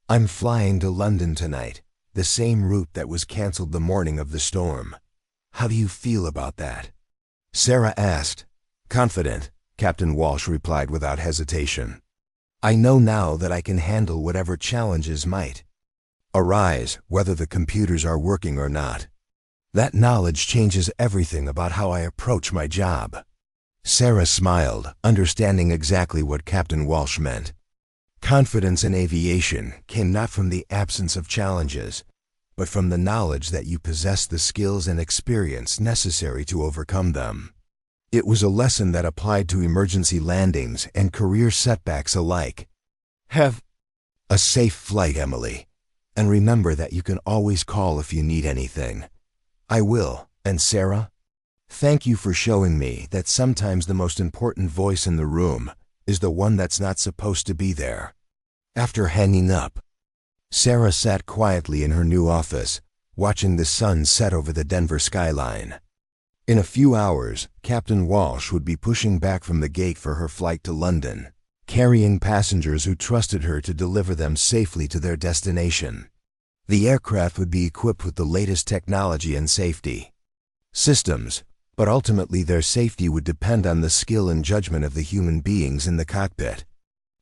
Speaker 1: I'm flying to London tonight, the same route that was canceled the morning of the storm. How do you feel about that?" Sarah asked. "Confident," Captain Walsh replied without hesitation. "I know now that I can handle whatever challenges might arise, whether the computers are working or not. That knowledge changes everything about how I approach my job." Sarah smiled, understanding exactly what Captain Walsh meant. Confidence in aviation came not from the absence of challenges, but from the knowledge that you possess the skills and experience necessary to overcome them. It was a lesson that applied to emergency landings and career setbacks alike. Have a safe flight, Emily, and remember that you can always call if you need anything. I will. And Sarah, thank you for showing me that sometimes the most important voice in the room is the one that's not supposed to be there. After hanging up, Sarah sat quietly in her new office, watching the sun set over the Denver skyline. In a few hours, Captain Walsh would be pushing back from the gate for her flight to London, carrying passengers who trusted her to deliver them safely to their destination. The aircraft would be equipped with the latest technology and safety systems, but ultimately their safety would depend on the skill and judgment of the human beings in the cockpit.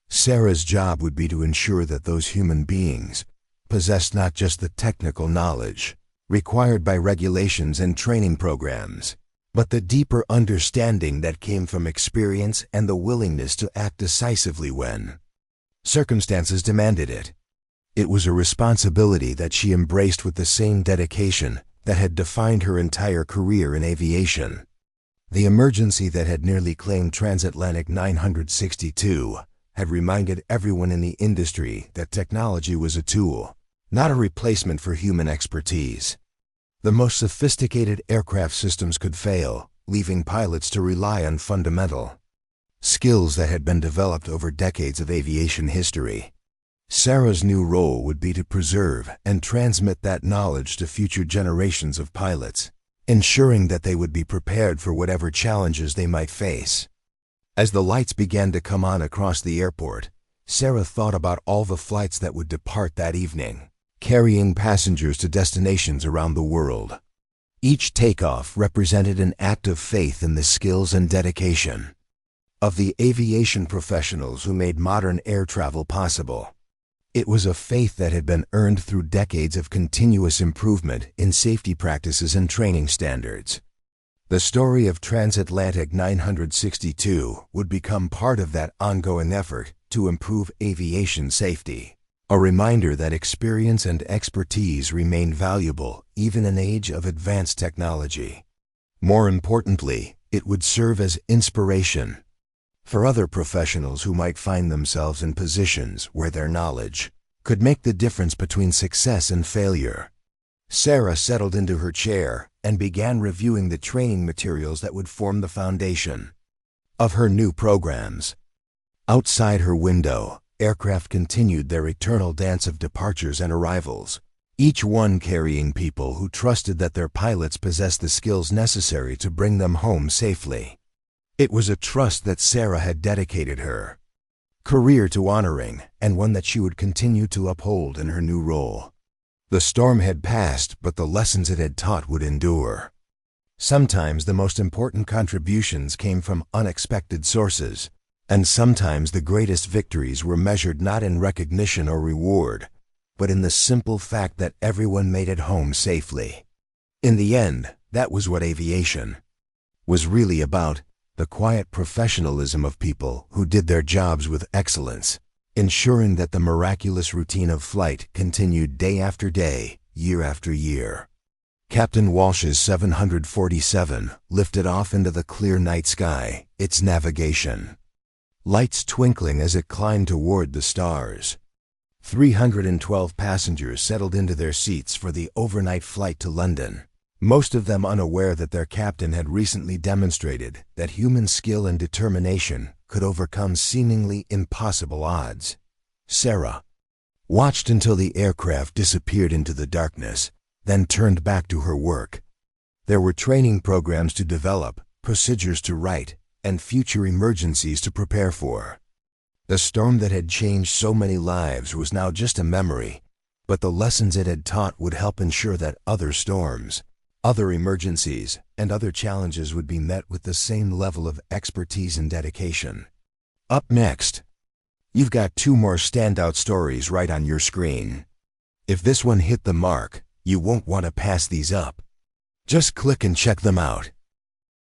Speaker 1: Sarah's job would be to ensure that those human beings possessed not just the technical knowledge required by regulations and training programs, but the deeper understanding that came from experience and the willingness to act decisively when circumstances demanded it. It was a responsibility that she embraced with the same dedication that had defined her entire career in aviation. The emergency that had nearly claimed Transatlantic 962 had reminded everyone in the industry that technology was a tool, not a replacement for human expertise. The most sophisticated aircraft systems could fail, leaving pilots to rely on fundamental skills that had been developed over decades of aviation history. Sarah's new role would be to preserve and transmit that knowledge to future generations of pilots, ensuring that they would be prepared for whatever challenges they might face. As the lights began to come on across the airport, Sarah thought about all the flights that would depart that evening, carrying passengers to destinations around the world. Each takeoff represented an act of faith in the skills and dedication of the aviation professionals who made modern air travel possible. It was a faith that had been earned through decades of continuous improvement in safety practices and training standards. The story of Transatlantic 962 would become part of that ongoing effort to improve aviation safety, a reminder that experience and expertise remain valuable even in an age of advanced technology. More importantly, it would serve as inspiration for other professionals who might find themselves in positions where their knowledge could make the difference between success and failure. Sarah settled into her chair and began reviewing the training materials that would form the foundation of her new programs. Outside her window, aircraft continued their eternal dance of departures and arrivals, each one carrying people who trusted that their pilots possessed the skills necessary to bring them home safely. It was a trust that Sarah had dedicated her career to honoring, and one that she would continue to uphold in her new role. The storm had passed, but the lessons it had taught would endure. Sometimes the most important contributions came from unexpected sources, and sometimes the greatest victories were measured not in recognition or reward, but in the simple fact that everyone made it home safely. In the end, that was what aviation was really about: the quiet professionalism of people who did their jobs with excellence, ensuring that the miraculous routine of flight continued day after day, year after year. Captain Walsh's 747 lifted off into the clear night sky, its navigation lights twinkling as it climbed toward the stars. 312 passengers settled into their seats for the overnight flight to London, most of them unaware that their captain had recently demonstrated that human skill and determination could overcome seemingly impossible odds. Sarah watched until the aircraft disappeared into the darkness, then turned back to her work. There were training programs to develop, procedures to write, and future emergencies to prepare for. The storm that had changed so many lives was now just a memory, but the lessons it had taught would help ensure that other storms, other emergencies, and other challenges would be met with the same level of expertise and dedication. Up next, you've got 2 more standout stories right on your screen. If this one hit the mark, you won't want to pass these up. Just click and check them out.